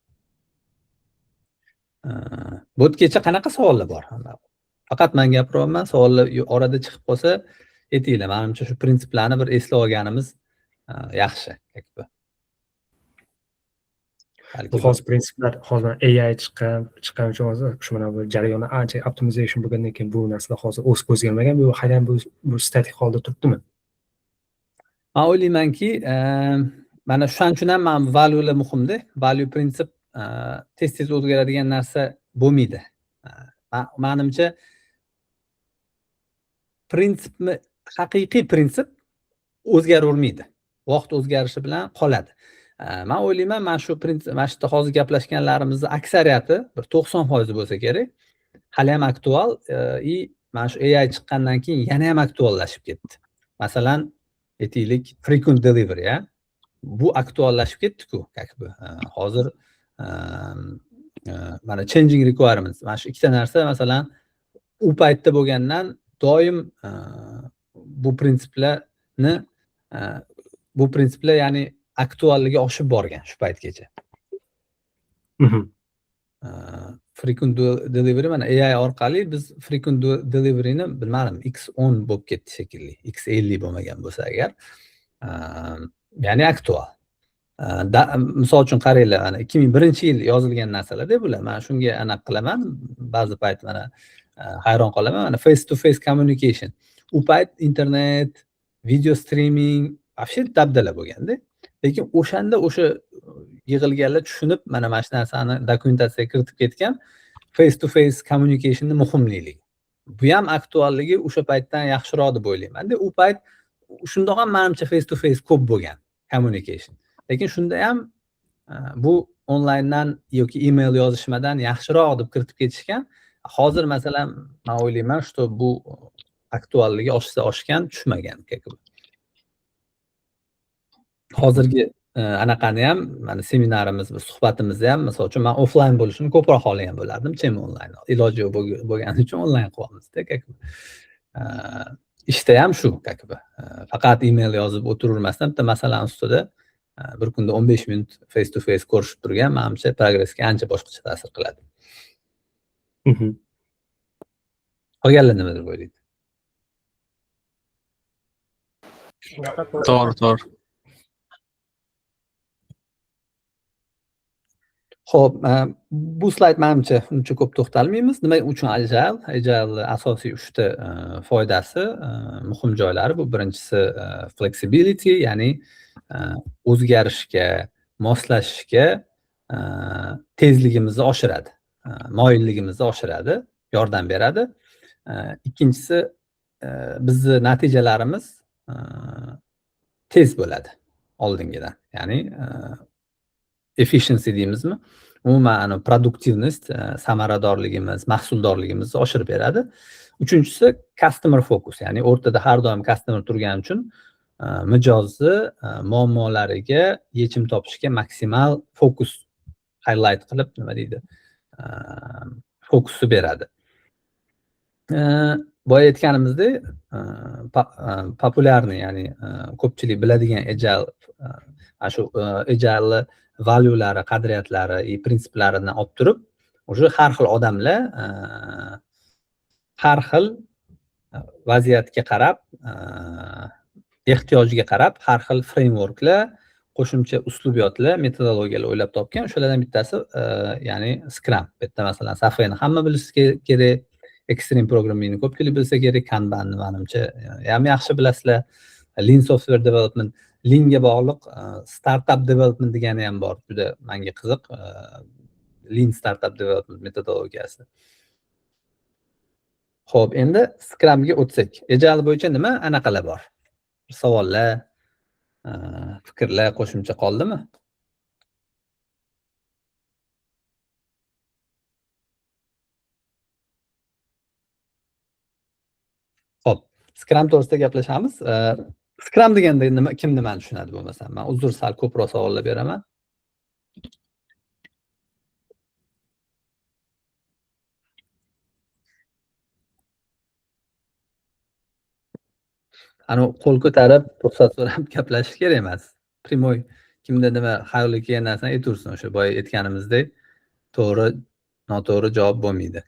Bu kecha qanaqa savollar bor? Faqat men gapiryapman, savollar orada chiqib qolsa, aytinglar. Menimcha shu prinsiplarni bir eslab olganimiz yaxshi. Bu hozir prinsiplar hozir AI chiqqan uchun hozir shu mana bu jarayonni ancha optimization bo'lgandan keyin bu narsalar hozir o'sib o'zgarmagan, bu hali bu statik holda turibdimi? Men o'ylaymanki, mana shuning uchun ham men valuelar muhimda. Value prinsip tez o'zgaradigan narsa bo'lmaydi. Menimcha prinsipni, haqiqiy prinsip o'zgaravermaydi. Vaqt o'zgarishi bilan qoladi. Men o'ylayman, mana shu prinsip, mana shu hozir gaplashganlarimizning aksariyati bir 90% bo'lsa kerak, hali ham aktual, mana shu AI chiqqandan keyin yana ham aktuallashib ketdi. Masalan, aytaylik frequent delivery, bu aktuallashib ketdi-ku, hozir mana changing requirements, mana shu ikkita narsa masalan u paytda bo'lgandan doim bu prinsiplar ya'ni aktualligi oshib borgan shu paytgacha. Frequent delivery mana AI orqali biz frequent deliveryni bilmadim X10 bo'lib ketdi shekilli, X50 bo'lmagan bo'lsa agar, ya'ni aktual. Misol uchun qaranglar, mana 2001-yil yozilgan narsalarda bular. Men shunga aniq qilaman, ba'zi payt mana hayron qolaman, mana face to face communication. U payt internet, video streaming afshid dabdala bo'lganda, lekin o'shanda o'sha yig'ilganlar tushunib, mana shu narsani dokumentatsiyaga kiritib ketgan face to face communicationning muhimligi. Bu ham aktualligi o'sha paytdan yaxshiroq deb o'ylayman. U payt shundoq ham menimcha face to face ko'p bo'lgan communication. Lekin shunda ham bu onlayndan yoki email yozishmadan yaxshiroq deb kiritib ketishgan. Hozir masalan men o'ylayman, что bu aktualligi oshgan, tushmagan. Hozirgi anaqani ham, mana seminarimiz, suhbatimizni ham, misol uchun men offline bo'lishini ko'proq xohlagan bo'lardim, chem onlayn. Iloji yo'q bo'lgani uchun onlayn qilyapmiz-da. Ishda ham shu, faqat email yozib o'tiravermasdan, bitta masalani ustida bir kunda 15 minut face to face ko'rishib turgan, menimcha progressga ancha boshqacha ta'sir qiladi. Qolganlar nima deb o'ylaydi? To'g'ri. Xo'p, bu slayd menimcha uncha ko'p to'xtalmaymiz. Nima uchun Agile? Agile asosiy 3 ta foydasi, muhim joylari. Bu birinchisi flexibility, ya'ni o'zgarishga, moslashishga tezligimizni oshiradi, moyilligimizni oshiradi, yordam beradi. Ikkinchisi, bizning natijalarimiz tez bo'ladi oldingidan. Ya'ni efficiency deymizmi? Umuman produktivnost, samaradorligimiz, mahsuldorligimizni oshirib beradi. Uchinchisi customer focus, ya'ni o'rtada har doim customer turgani uchun mijozni muammolariga yechim topishga maksimal fokus highlight qilib, nima deydi, fokusni beradi. Boya aytganimizdek, populyarniy, ya'ni ko'pchilik biladigan Agile, shu Agile valuelari, qadriyatlari, prinsiplarini olib turib, o'sha har xil odamlar har xil vaziyatga qarab, ehtiyojiga qarab har xil frameworklar, qo'shimcha uslubiyotlar, metodologiyalar o'ylab topgan. O'shalardan bittasi ya'ni Scrum. Bu yerda masalan Safe'ni hamma bilishi kerak, Extreme programmingni ko'pchilik bilsa kerak, Kanbanni manimcha ham yaxshi bilasizlar. Lean software development, Lean'ga bog'liq startup development degani ham bor. Juda menga qiziq. Lean startup development metodologiyasi. Xo'p, endi Scrumga o'tsak. Agile bo'yicha nima anaqalar bor? Savollar, fikrlar qo'shimcha qoldimi? Xo'p, Scrum to'g'risida gaplashamiz. Scrum deganda nima, kim nimani tushunadi bo'lmasam? Men uzr, sal ko'proq savollar beraman. Ani qo'l ko'tarib, ruxsat so'rab gaplashish kerak emas. Primoy kimda nima xayolga kelgan narsani aytaversin. O'sha boya aytganimizdek, to'g'ri, noto'g'ri javob bo'lmaydi.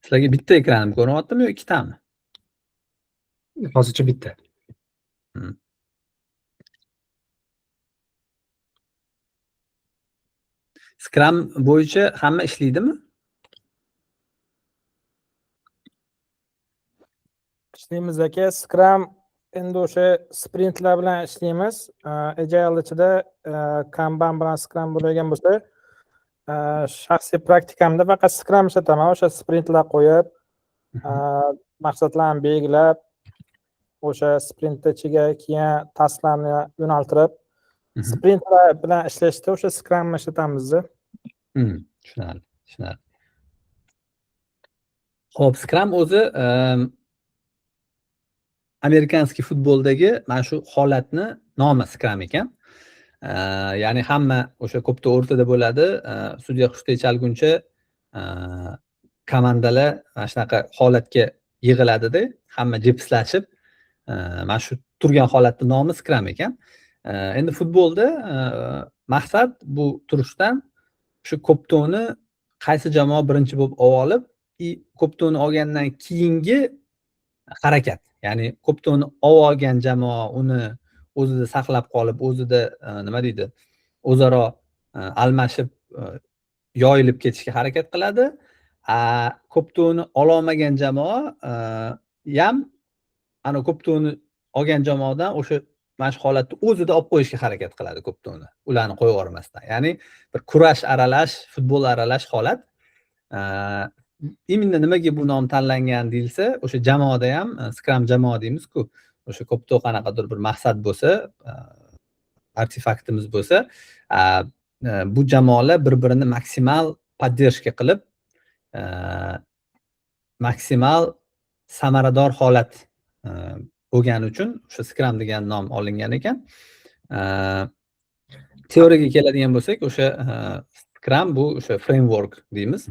Sizlarga bitta ekranim ko'rinyaptimi yo ikkitami? Hozircha bitta. Scrum bo'yicha hamma ishlaydimi? Ishlaymiz aka. Scrum endi o'sha sprintlar bilan ishlaymiz. Agile ichida Kanban bilan Scrum bo'lgan bo'lsa, shaxsiy praktikamda faqat Scrum ishlataman. O'sha sprintlar qo'yib, maqsadlarni belgilab, o'sha sprint ichiga keyin tasklarni yo'naltirib, sprintlar bilan ishlashda o'sha Scrumni ishlatamiz. Tushunarli. Xo'p, Scrum o'zi amerikanskiy futboldagi mana shu holatni nomi Scrum ekan. Ya'ni hamma o'sha ko'pda o'rtada bo'ladi, sudya hushtak chalguncha komandalar mana shunaqa holatga yig'iladida, hamma jipslashib, mana shu turgan holatning nomi Scrum ekan. Endi futbolda maqsad bu turishdan shu ko'ptoni qaysi jamoa birinchi bo'lib olib, ko'ptoni olgandan keyingi harakat. Ya'ni ko'ptoni olgan jamoa uni o'zida saqlab qolib, o'zida nima deydi, o'zaro almashib yoyilib ketishga harakat qiladi. Ko'ptoni ololmagan jamoa ham ana ko'ptoni olgan jamoadan o'sha mana shu holatni o'zida olib qo'yishga harakat qiladi ko'ptoni, ularni qo'yib yubormasdan. Ya'ni bir kurash aralash, futbol aralash holat. Imенно nimaga bu nom tanlangan deyilsa, o'sha jamoada ham Scrum jamoa deymiz-ku. O'sha ko'pto qanaqadir bir maqsad bo'lsa, artefaktimiz bo'lsa, bu jamoalar bir-birini maksimal поддержка qilib, maksimal samarador holat bo'lgani uchun o'sha Scrum degan nom olingan ekan. Teoriyaga keladigan bo'lsak, o'sha Scrum bu o'sha framework deymiz.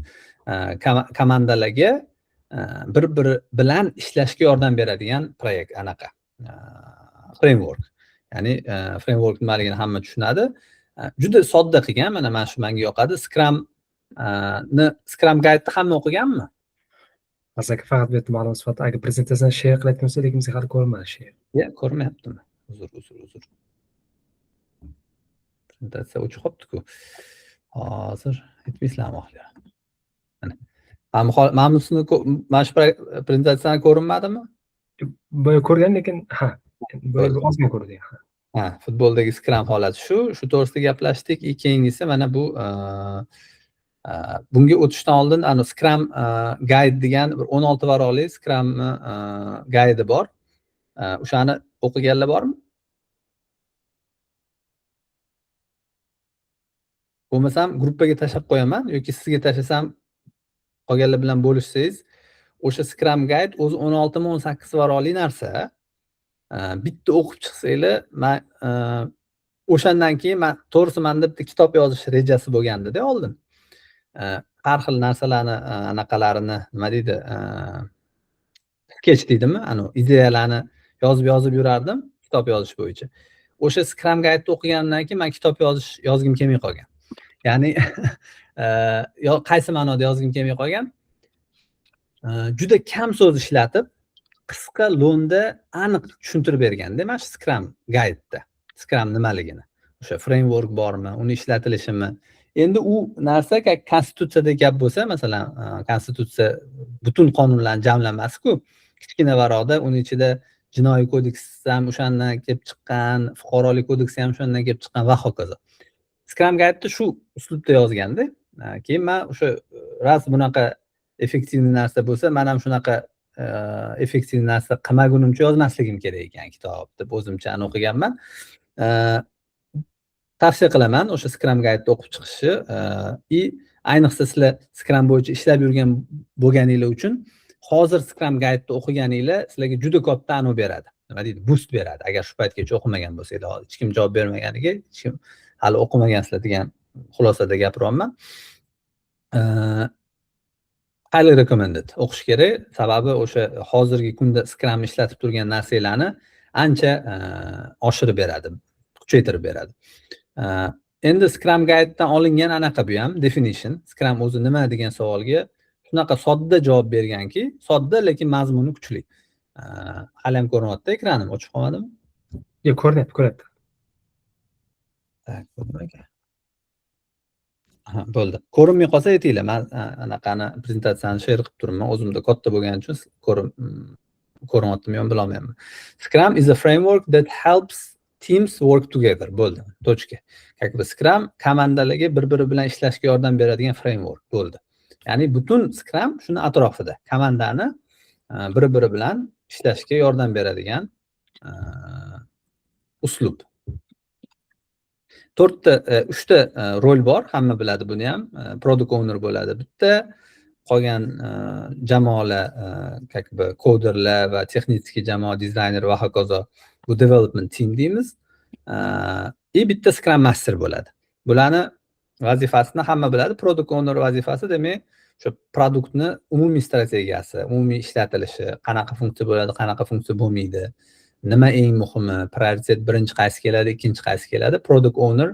Komandalarga bir-biri bilan ishlashga yordam beradigan proyekt anaqa. Framework. Ya'ni framework nimaligini hamma tushunadi. Juda sodda qilgan, mana shu menga yoqadi. Scrum Guide'ni hamma o'qiganmi? Aka faqat bu yerda ma'lum sifatida agar prezentatsiyani share qilayotgan bo'lsa, lekin biz hali ko'rmadi share. Yo'q, ko'rmayaptimi? Uzr. Prezentatsiya o'chib qolibdi-ku. Hozir aytmaysizlarmi ahli? Mana shu prezentatsiyani ko'rinmadimi? Boya ko'rgan, lekin boya ozgina ko'rdik. Futboldagi Scrum holati shu to'g'risida gaplashdik. Keyingisi mana bu bunga o'tishdan oldin ana Scrum Guide degan bir 16 varaqli Scrum guide bor. O'shani o'qiganlar bormi? Bo'lmasam gruppaga tashlab qo'yaman yoki sizga tashlasam qolganlar bilan bo'lishsangiz, o'sha Scrum Guide o'zi 16-18 varaqli narsa. Bitta o'qib chiqsanglar, men o'shandan keyin men to'g'risi menda bitta kitob yozish rejasi bo'lgandi-da oldin. Har xil narsalarni anaqalarini nima deydi, sketch deydimi, ana ideyalarni yozib yurardim kitob yozish bo'yicha. O'sha Scrum Guide'ni o'qigandan keyin men kitob yozgim kelmay qolgan. Ya'ni qaysi ma'noda yozgim kelmay qolgan? Juda kam so'z ishlatib, qisqa lo'nda aniq tushuntirib berganda mana shu Scrum Guide'da Scrum nimaligini, o'sha framework bormi, uni ishlatilishimi. Endi u narsa konstitutsiyada gap bo'lsa, masalan, konstitutsiya butun qonunlarning jamlanmasi-ku, kichkina varoqda uni ichida jinoiy kodeks ham o'shandan kelib chiqqan, fuqarolik kodeksi ham o'shandan kelib chiqqan va hokazo. Scrum Guide'da shu uslubda yozganda, keyin men o'sha ras bunaqa effektivniy narsa bo'lsa, men ham shunaqa effektiv narsa qilmagunimcha yozmasligim kerak ekan kitob deb o'zimcha o'qiganman. Tavsiya qilaman o'sha Scrum Guide'ni o'qib chiqishni. Ayniqsa sizlar Scrum bo'yicha ishlab yurgan bo'lganinglar uchun hozir Scrum Guide'ni o'qiganinglar sizlarga juda katta anov beradi. Nima deydi? Boost beradi. Agar shu paytgacha o'qimagan bo'lsanglar, hozir hech kim javob bermaganiga, hech kim hali o'qimagansizlar degan xulosada gapiryapman. Highly recommended o'qish kerak. Sababi o'sha hozirgi kunda Scrum ishlatib turgan narsalarni ancha oshirib beradi, kuchaytirib beradi. Endi Scrum Guide'dan olingan anaqa bu ham definition. Scrum o'zi nima degan savolga shunaqa sodda javob berganki, sodda lekin mazmuni kuchli. Hali ham ko'rinyapti ekranim, o'chib qolmadimi? Yo'q, ko'ryapti. Bo'ldi. Ko'rinmay qolsa aytinglar. Men anaqani prezentatsiyani share qilib turibman. O'zimda katta bo'lgani uchun ko'rinyaptimi yo'q bilolmayman. Scrum is a framework that helps teams work together. Bo'ldi. Точка. Scrum komandalarga bir-biri bilan ishlashga yordam beradigan framework. Bo'ldi. Ya'ni butun Scrum shuni atrofida. Komandani bir-biri bilan ishlashga yordam beradigan uslub. 3ta rol bor, hamma biladi buni ham. Product owner bo'ladi bitta, qolgan jamoalar, koderlar va texnik jamoa, dizayner va hokazo, bu development team deymiz. Bitta Scrum Master bo'ladi. Bularni vazifasini hamma biladi. Product owner vazifasi demak, o'sha produktni umumiy strategiyasi, umumiy ishlatilishi, qanaqa funksiya bo'ladi, qanaqa funksiya bo'lmaydi, nima eng muhimi, prioritet birinchi qaysi keladi, ikkinchi qaysi keladi, product owner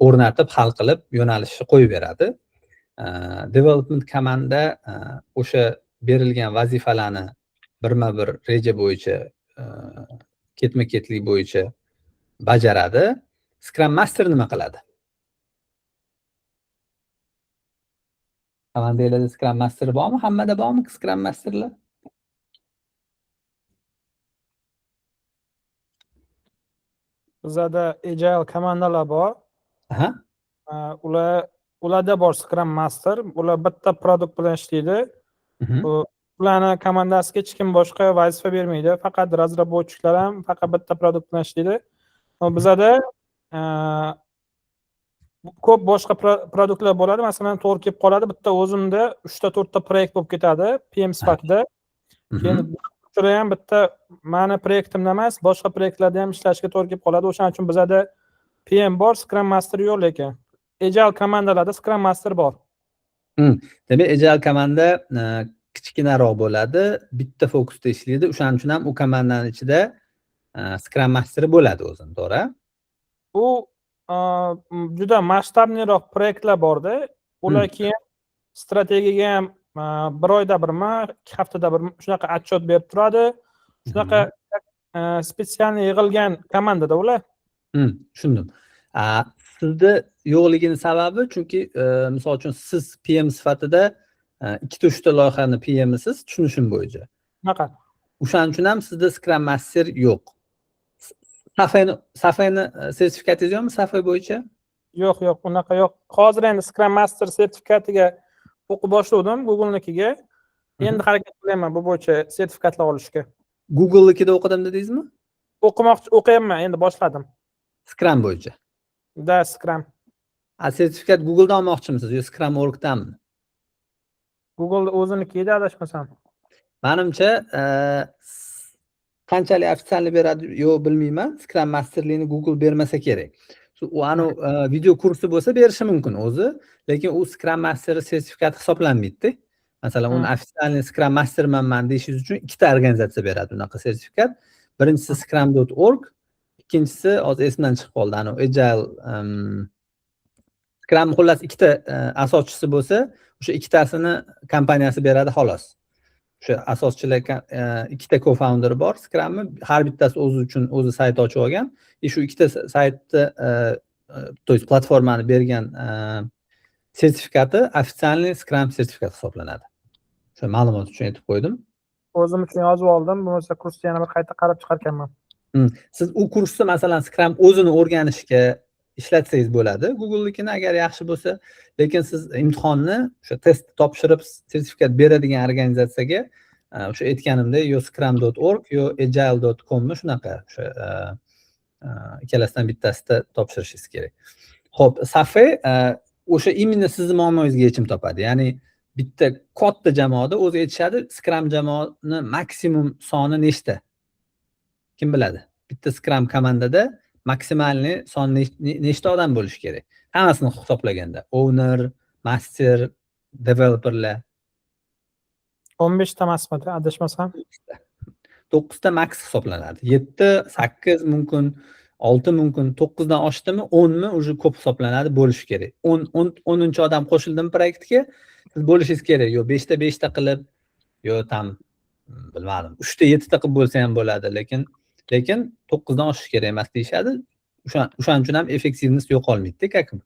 o'rnatib, hal qilib, yo'nalishni qo'yib beradi. Development komanda o'sha berilgan vazifalarni birma-bir reja bo'yicha, ketma-ketlik bo'yicha bajaradi. Scrum Master nima qiladi? Komandalarda Scrum Master bormi? Hammada bormi Scrum Masterlar? Bizada agile komandalar bor. Ularda bor Scrum Master. Ular bitta produkt bilan ishlaydi. Ularni komandasiga hech kim boshqa vazifa bermaydi. Faqat razraботчиклар ham faqat bitta produkt bilan ishlaydi. Bizada ko'p boshqa produktlar bo'ladi. Masalan, to'g'ri kelib qoladi. Bitta o'zimda 3 ta 4 ta proyekt bo'lib ketadi PM sifatida. Keyin ham bitta mani proyektimda emas, boshqa proyektlarda ham ishlashga to'g'ri kelib qoladi. O'shaning uchun bizada PM bor, Scrum Master yo'q lekin. Agile komandalarda Scrum Master bor. Demak, Agile komanda kichkinaroq bo'ladi, bitta fokusda ishlaydi. O'shaning uchun ham u komandaning ichida Scrum Master bo'ladi o'zini, to'g'ri? U juda masshtabniroq proyektlar borda. Ular keyin strategiyaga ham bir oyda birmi, 2 haftada birmi shunaqa отчет berib turadi. Shunaqa spetsialniy yig'ilgan komandada ular. Tushundim. Sizda yo'qligini sababi chunki misol uchun siz PM sifatida 2-3 ta loyihani PM'siz, tushunishim bo'yicha. Shunaqa. O'shaning uchun ham sizda Scrum Master yo'q. Safayni sertifikatingiz yo'qmi Safay bo'yicha? Yo'q, unaqa yo'q. Hozir endi Scrum Master sertifikatiga o'qib boshladim Google'nikiga. Endi harakat qilyapman bu bo'yicha sertifikatlar olishga. Google'nikida o'qidim dedingizmi? O'qiyapman, endi boshladim. Scrum bo'yicha. Da, Scrum. Sertifikat Google'dan olmoqchimisiz yo Scrum.org''danmi? Google o'zinikida adashmasam. Menimcha qanchalik ofitsialni beradi yo'q bilmayman. Scrum Masterlikni Google bermasa kerak. U video kursi bo'lsa berishi mumkin o'zi, lekin u Scrum Master sertifikati hisoblanmaydi. Masalan, uni ofitsialniy Scrum Masterman deyishingiz uchun ikkita organizatsiya beradi bunaqa sertifikat. Birinchisi Scrum.org, ikkinchisi hozir esimdan chiqib qoldi. Agile Scrum xullas ikkita asoschisi bo'lsa, o'sha ikkitasini kompaniyasi beradi xolos. o'sha asoschilar ikkita co-founder bor Scrum'ni, har bittasi o'zi uchun o'zi sayt ochib olgan. Shu ikkita saytni то есть platformani bergan sertifikati ofitsialniy Scrum sertifikat hisoblanadi. O'sha ma'lumot uchun aytib qo'ydim. O'zim uchun yozib oldim. Bo'lmasa kursni yana bir qayta qarab chiqarkanman. Siz u kursni masalan Scrum o'zini o'rganishga ishlatsangiz bo'ladi, Google'nikini agar yaxshi bo'lsa, lekin siz imtihonni o'sha test topshirib sertifikat beradigan organizatsiyaga o'sha aytganimdek yo scrum.org yo agile.com shunaqa o'sha ikkalasidan bittasida topshirishingiz kerak. Xo'p, Safi o'sha imенно sizni muammongizga yechim topadi. Ya'ni bitta katta jamoada o'zi aytishadi, Scrum jamoani maksimum soni nechta? Kim biladi? Bitta Scrum komandada maksimalniy son nechta odam bo'lishi kerak? Hammasini hisoblaganda, owner, master, developerlar 15 ta emasmidi, adashmasam. 9 ta max hisoblanadi. 7, 8 mumkin, 6 mumkin, 9 dan oshdimi, 10 mi уже ko'p hisoblanadi, bo'lishi kerak. 10 odam qo'shildimi proyektga, siz bo'lishingiz kerak. Yo 5 ta qilib, yo tam bilmadim, 3 ta 7 ta qilib bo'lsa ham bo'ladi, lekin 9 dan oshish kerak emas deyshadi. O'shaning uchun ham effektivность yo'qolmaydi, kakim.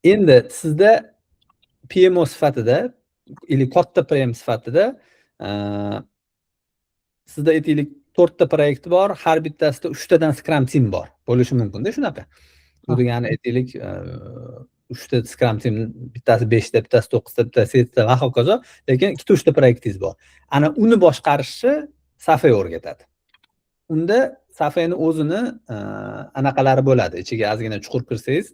Endi sizda PMO sifatida, ili katta PM sifatida sizda aytaylik 4 ta proyekt bor, har bittasida 3 tadan Scrum team bor. Bo'lishi mumkin-da shunaqa. Bu degani aytaylik 3 ta Scrum team, bittasi 5 ta, bittasi 9 ta, bittasi 7 ta va hokazo, lekin 2-3 ta proyektingiz bor. Ana uni boshqarishni Safi o'rgatadi. Unda Safining o'zini anaqalari bo'ladi. Ichiga ozgina chuqur kirsangiz,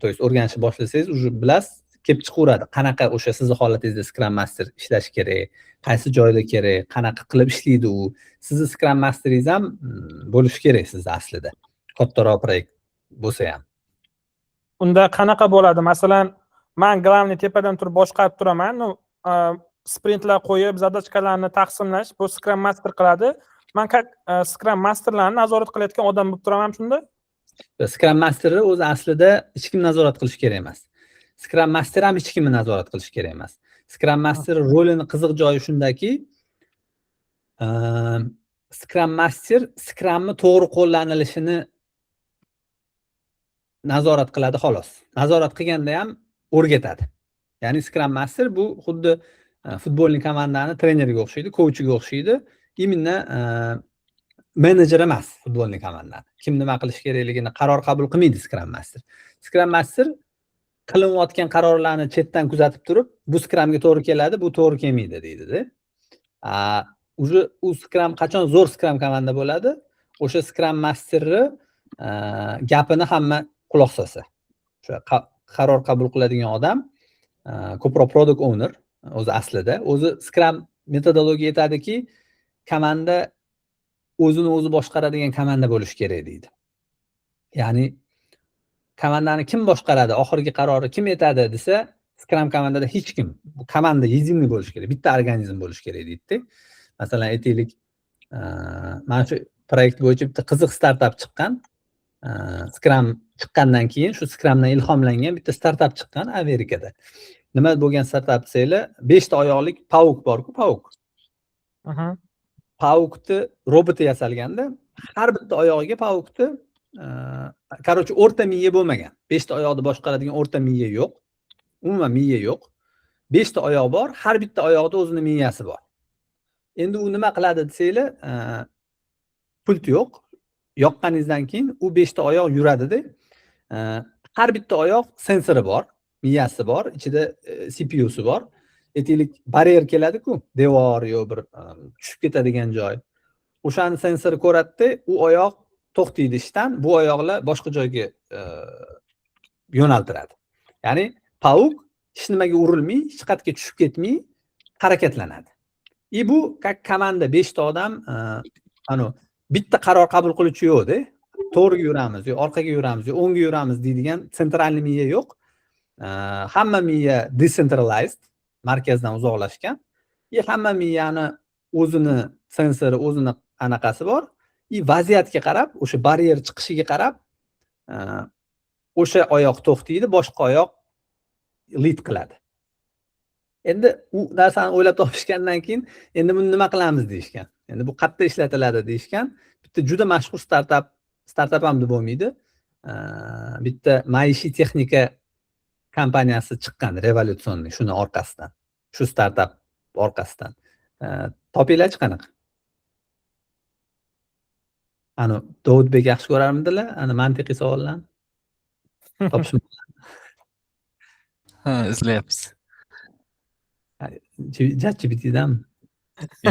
to есть o'rganishni boshlasangiz, уже bilasiz, kelib chiqaveradi. Qanaqa o'sha sizni holatingizda Scrum Master ishlash kerak, qaysi joyda kerak, qanaqa qilib ishlaydi u. Sizni Scrum Masteringiz ham bo'lishi kerak sizda aslida. Kattaroq proyekt bo'lsa ham. Unda qanaqa bo'ladi? Masalan, men glavni tepadan turib boshqarib turaman. Sprintlar qo'yib, zadachkalarni taqsimlash bu Scrum Master qiladi. Men Scrum Masterlarni nazorat qilayotgan odam bo'lib turaman shunda? Scrum Masterni o'zi aslida hech kim nazorat qilish kerak emas. Scrum Master ham hech kimni nazorat qilish kerak emas. Scrum Master rolini qiziq joyi shundaki, Scrum Master Scrumni to'g'ri qo'llanilishini nazorat qiladi xolos. Nazorat qilganda ham o'rgatadi. Ya'ni Scrum Master bu xuddi futbolning komandani treneriga o'xshaydi, coachiga o'xshaydi. Imенно menejer emas futbolning komandani. Kim nima qilish kerakligini qaror qabul qilmaydi Scrum Master. Scrum Master qilinayotgan qarorlarni chetdan kuzatib turib, bu Scrumga to'g'ri keladi, bu to'g'ri kelmaydi deydi-da. U Scrum qachon zo'r Scrum komanda bo'ladi? O'sha Scrum Masterni gapini hamma quloq solsa. O'sha qaror qabul qiladigan odam ko'proq product owner o'zi aslida, o'zi Scrum metodologiya aytadiki, komanda o'zini o'zi boshqaradigan komanda bo'lishi kerak deydi. Ya'ni komandani kim boshqaradi, oxirgi qarori kim aytadi desa, Scrum komandada hech kim. Bu komanda yezimli bo'lishi kerak, bitta organizm bo'lishi kerak deydi. Masalan, aytaylik, mana shu proyekt bo'yicha bitta qiziq startap chiqqan. Scrum chiqqandan keyin shu Scrumdan ilhomlangan bitta startap chiqqan Amerikada. Nima bo'lgan startap desanglar, 5 ta oyoqlik Pauk bor-ku, Pauk. Paukni roboti yasalganda, har bitta oyog'iga Paukni короче, o'rta miya bo'lmagan. 5 ta oyoqni boshqaradigan o'rta miya yo'q. Umuman miya yo'q. 5 ta oyoq bor, har bitta oyoqda o'zini miyasi bor. Endi u nima qiladi desanglar, pult yo'q. Yoqqaningizdan keyin u 5 ta oyoq yuradi-da. Har bitta oyoq sensori bor, miyasi bor, ichida CPUsi bor. Aytaylik, baryer keladi-ku, devor yo bir tushib ketadigan joy. O'shani sensori ko'radi, u oyoq to'xtaydi ishdan, bu oyoqlar boshqa joyga yo'naltiradi. Ya'ni Pauk hech nimaga urilmay, hech qayerga tushib ketmay harakatlanadi. Bu komanda 5 ta odam, bitta qaror qabul qiluvchi yo'q-da. To'g'riga yuramiz, yo orqaga yuramiz, yo o'ngga yuramiz deydigan sentralniy miya yo'q. Hamma miya decentralized, markazdan uzoqlashgan. Hamma miyani o'zini sensori, o'zini anaqasi bor. Vaziyatga qarab, o'sha baryer chiqishiga qarab, o'sha oyoq to'xtaydi, boshqa oyoq lead qiladi. Endi u narsani o'ylab topishgandan keyin endi buni nima qilamiz deyishgan. Endi bu qayerda ishlatiladi deyishgan. Bitta juda mashhur startap ham deb bo'lmaydi. Bitta maishiy texnika kompaniyasi chiqqan revolyutsionniy shuni orqasidan. Shu startap orqasidan. Topinglarchi qanaqa? Ani Dovudbek yaxshi ko'rarmidilar, ani mantiqiy savollarni. Topishim. Ha, izlayapmiz. ChatGPT'danmi?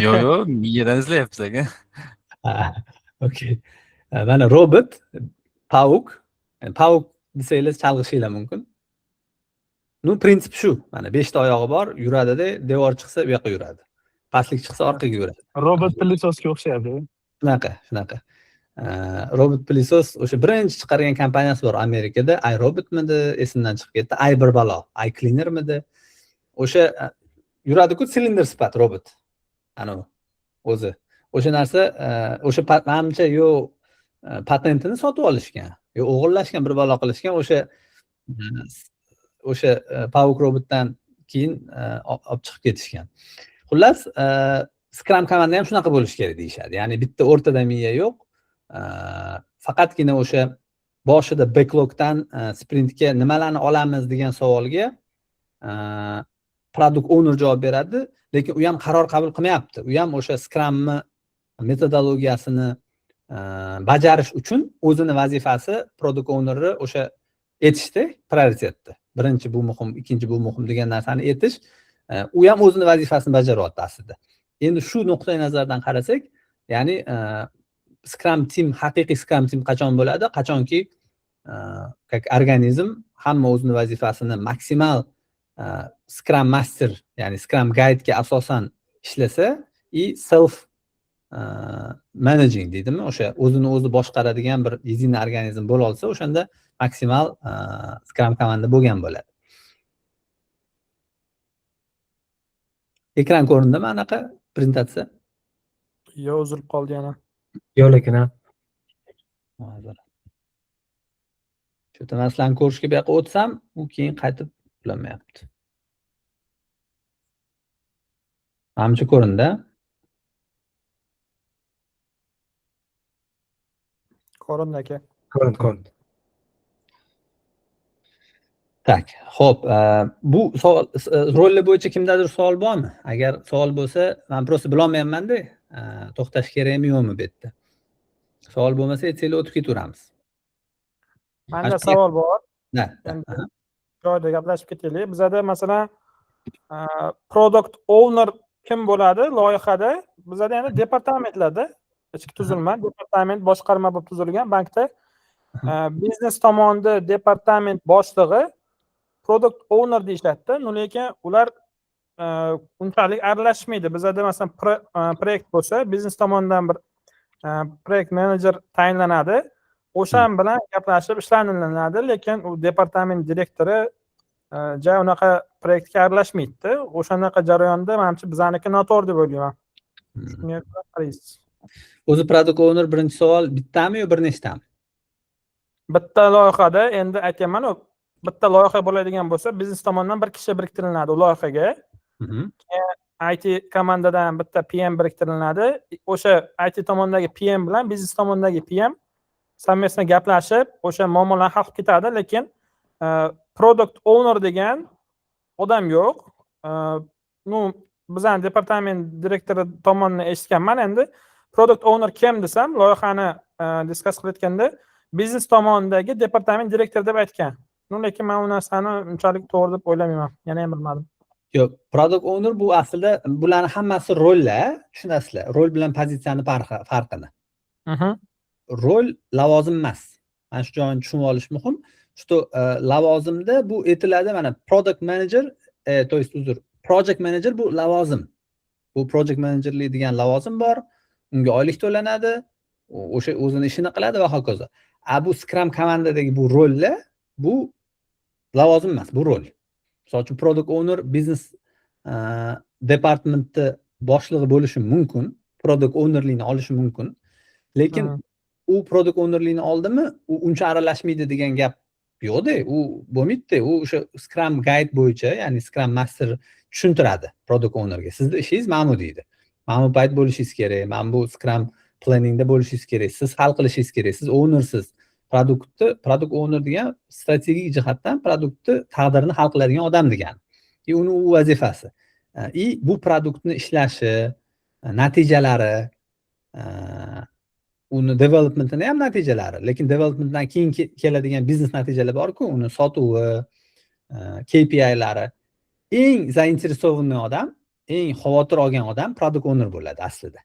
Yo'q, miyadan izlayapmiz aka. Okey. Mana robot, pavuk. Pavuk desanglar chalg'ishinglar mumkin. Ну, prinsip shu. Mana 5 ta oyog'i bor, yuradida, devor chiqsa u yoqqa yuradi. Pastlik chiqsa orqaga yuradi. Robot pillososga o'xshaydi. Shunaqa. Robot pilisos o'sha birinchi chiqargan kompaniyasi bor Amerikada, iRobotmidi, esimdan chiqib ketdi. Bir balo, iCleanermidi. O'sha yuradi-ku silindr sifat robot. Ana o'zi. O'sha narsa, o'sha menimcha yo patentini sotib olishgan, yo o'g'irlashgan, bir balo qilishgan. O'sha pavuk robotdan keyin olib chiqib ketishgan. Xullas, Scrum komanda ham shunaqa bo'lishi kerak deyishadi. Ya'ni bitta o'rtada miya yo'q. Faqatgina o'sha boshida backlogdan sprintga nimalarni olamiz degan savolga product owner javob beradi, lekin u ham qaror qabul qilmayapti. U ham o'sha Scrumni metodologiyasini bajarish uchun o'zini vazifasi product ownerni o'sha etishda prioritetda. Birinchi bu muhim, ikkinchi bu muhim degan narsani etish, u ham o'zini vazifasini bajaryapti aslida. Endi shu nuqtai nazardan qarasak, ya'ni Scrum team, haqiqiy Scrum team qachon bo'ladi? Qachonki как organizm hamma o'zini vazifasini maksimal Scrum master, ya'ni Scrum guide ga asosan ishlasa, self managing deydimi? O'sha o'zini o'zi boshqaradigan bir единый organizm bo'la olsa, o'shanda maksimal Scrum komanda bo'lgan bo'ladi. Ekran ko'rindimi anaqa prezentatsiya? Yo, uzilib qoldi yana. Yo'q, lekin Shu narsalarni ko'rishga bu yoqqa o'tsam, u keyin qaytib ulanmayapti. Menimcha ko'rindi. Ko'rindi aka. ko'rindi. Tak, xo'p, bu savol rollar bo'yicha kimdadir savol bormi? Agar savol bo'lsa, men просто bilolmayapman-da, to'xtash kerakmi yo'qmi bu yerda. Savol bo'lmasa, aytsanglar o'tib ketaveramiz. Menda savol bor. Endi joyida gaplashib ketaylik. Bizada masalan product owner kim bo'ladi loyihada? Bizada yana departamentlarda ichki tuzilma, departament boshqarma bo'lib tuzilgan bankda biznes tomonda departament boshlig'i product owner deyishadi. Lekin ular unchalik aralashmaydi. Bizada masalan proyekt bo'lsa, biznes tomonidan bir proyekt menejer tayinlanadi. O'shan bilan gaplashib ishlaniladi, lekin u departament direktori unaqa proyektga aralashmaydi. O'shanaqa jarayonda menimcha bizaniki noto'g'ri deb o'ylayman. Shunga qaraysiz. o'zi product owner birinchi savol bittami yo bir nechtami? Bitta loyihada endi aytayman, bitta loyiha bo'ladigan bo'lsa, biznes tomonidan bir kishi biriktiriladi u loyihaga. IT komandadan bitta PM biriktiriladi. O'sha IT tomondagi PM bilan biznes tomondagi PM совместно gaplashib, o'sha muammolarni hal qilib ketadi, lekin product owner degan odam yo'q. Bizning departament direktori tomonidan eshitganman. Endi product owner kim desam, loyihani discuss qilayotganda biznes tomonidagi departament direktori deb aytgan. Lekin men u narsani unchalik to'g'ri deb o'ylamayman. Yana ham bilmadim. Yo'q, product owner bu aslida bularning hammasi rollar, tushunasizlar. Rol bilan pozitsiyani farqini. Rol lavozim emas. Mana shu joyni tushunib olish muhim. Что lavozimda bu aytiladi, mana product manager, to есть project manager bu lavozim. Bu project managerlik degan lavozim bor. Unga oylik to'lanadi, o'sha o'zini ishini qiladi va hokazo. Bu Scrum komandadagi bu rollar bu lavozim emas, bu rol. Misol uchun product owner biznes departamentni boshlig'i bo'lishi mumkin, product ownerlikni olishi mumkin. Lekin u product ownerlikni oldimi, u uncha aralashmaydi degan gap yo'qda, u bo'lmaydi. U o'sha Scrum Guide bo'yicha, ya'ni Scrum Master tushuntiradi product ownerga. Sizni ishingiz mana bu deydi. Mana bu payt bo'lishingiz kerak, mana bu Scrum planningda bo'lishingiz kerak, siz hal qilishingiz kerak, siz ownersiz. Product owner degan strategik jihatdan produktni taqdirini hal qiladigan odam degani. Uni u vazifasi. Bu produktni ishlashi, natijalari, uni developmentini ham natijalari, lekin developmentdan keyin keladigan biznes natijalar bor-ku, uni sotuvi, KPI'lari. Eng zainteresovanный odam, eng xavotir olgan odam product owner bo'ladi aslida.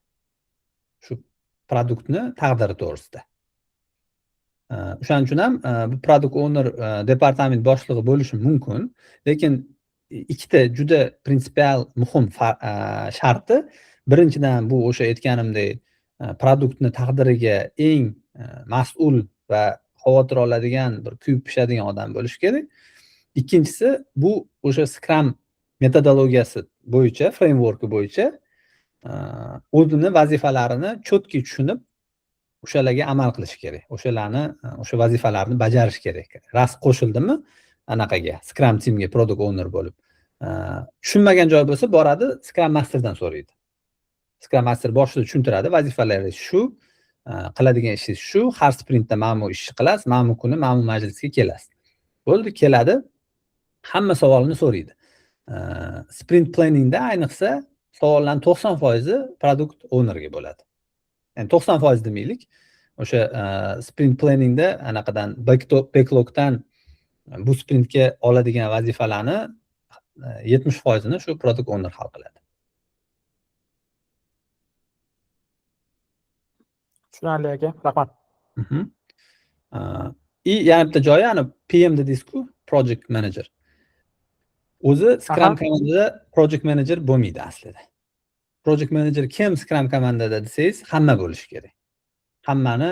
Shu produktni taqdiri to'g'risida. O'shaning uchun ham bu product owner departament boshlig'i bo'lishi mumkin, lekin ikkita juda prinsipial muhim sharti. Birinchidan bu o'sha aytganimdek produktni taqdiriga eng mas'ul va xavotir oladigan, bir kuyib pishadigan odam bo'lishi kerak. Ikkinchisi bu o'sha Scrum metodologiyasi bo'yicha, frameworki bo'yicha o'zini vazifalarini cho'tki tushunib, o'shalarga amal qilish kerak. O'sha vazifalarni bajarish kerak. Ras qo'shildimi anaqaga, Scrum teamga product owner bo'lib. Tushunmagan joy bo'lsa, boradi Scrum Masterdan so'raydi. Scrum Master boshida tushuntiradi, vazifalaringiz shu, qiladigan ishingiz shu, har sprintda mana bu ishni qilasiz, mana bu kuni mana bu majlisga kelasiz. Bo'ldi, keladi, hamma savolni so'raydi. Sprint planningda ayniqsa savollarning 90% product ownerga bo'ladi. Ya'ni 90% demaylik, o'sha sprint planningda anaqadan backlogdan bu sprintga oladigan vazifalarni 70%ni shu product owner hal qiladi. Tushunarli aka, rahmat. Yana bitta joyi, ana PM dedingiz-ku, project manager. O'zi Scrum komandada project manager bo'lmaydi aslida. Project manager kim Scrum komandada desangiz, hamma bo'lishi kerak. Hammani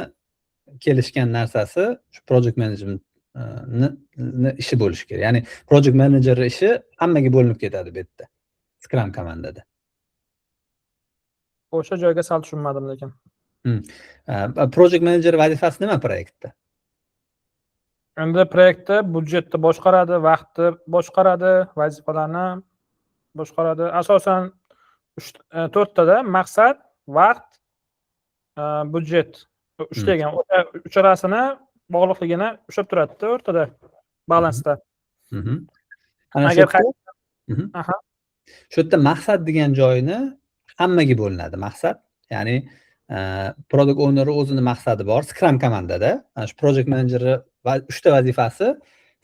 kelishgan narsasi shu project management ishi bo'lishi kerak. Ya'ni project manager ishi hammaga bo'linib ketadi bu yerda. Scrum komandada. O'sha joyga sal tushunmadim lekin. Project manager vazifasi nima proyektda? Endi proyektda budjetni boshqaradi, vaqtni boshqaradi, vazifalarni boshqaradi. Asosan 4 tada maqsad, vaqt, budjet. 3 degan ucharasini bog'liqligini ushlab turadi-da o'rtada, balansda. Agar shu yerda maqsad degan joyini hammaga bo'linadi maqsad. Ya'ni product owner o'zini maqsadi bor Scrum komandada. Shu project managerni 3 ta vazifasi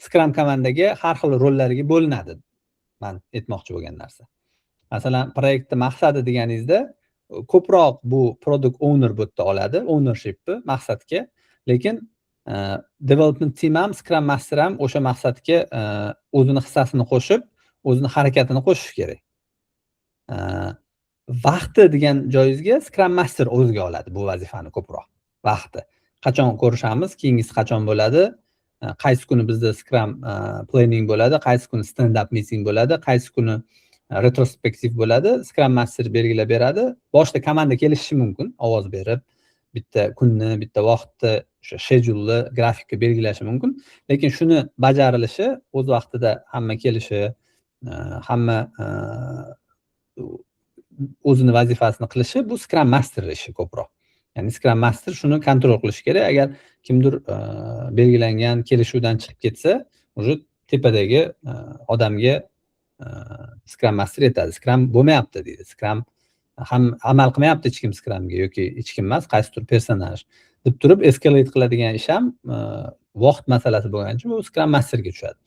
Scrum komandaga har xil rollarga bo'linadi. Men aytmoqchi bo'lgan narsa. Masalan, proyektning maqsadi deganingizda ko'proq bu product owner bu yerda oladi, ownershipni maqsadga, lekin development team ham, Scrum master ham o'sha maqsadga o'zini hissasini qo'shib, o'zini harakatini qo'shishi kerak. Vaqti degan joyingizga Scrum master o'ziga oladi bu vazifani ko'proq. Vaqti. Qachon ko'rishamiz, keyingisi qachon bo'ladi, qaysi kuni bizda Scrum planning bo'ladi, qaysi kuni stand up meeting bo'ladi, qaysi kuni retrospektiv bo'ladi, Scrum master belgilab beradi. Boshida komanda kelishishi mumkin, ovoz berib, bitta kunni, bitta vaqtni, o'sha schedule, grafikni belgilashi mumkin, lekin shuni bajarilishi, o'z vaqtida hamma kelishi, hamma o'zini vazifasini qilishi, bu Scrum master ishi ko'proq. Ya'ni Scrum master shuni kontrol qilishi kerak. Agar kimdir belgilangan kelishuvdan chiqib ketsa, o'sha tepadagi odamga Scrum master aytadi, Scrum bo'lmayapti deydi. Scrum ham amal qilmayapti hech kim Scrumga yoki hech kim emas, qaysidir personaj deb turib escalate qiladigan ish ham vaqt masalasi bo'lgani uchun bu Scrum masterga tushadi.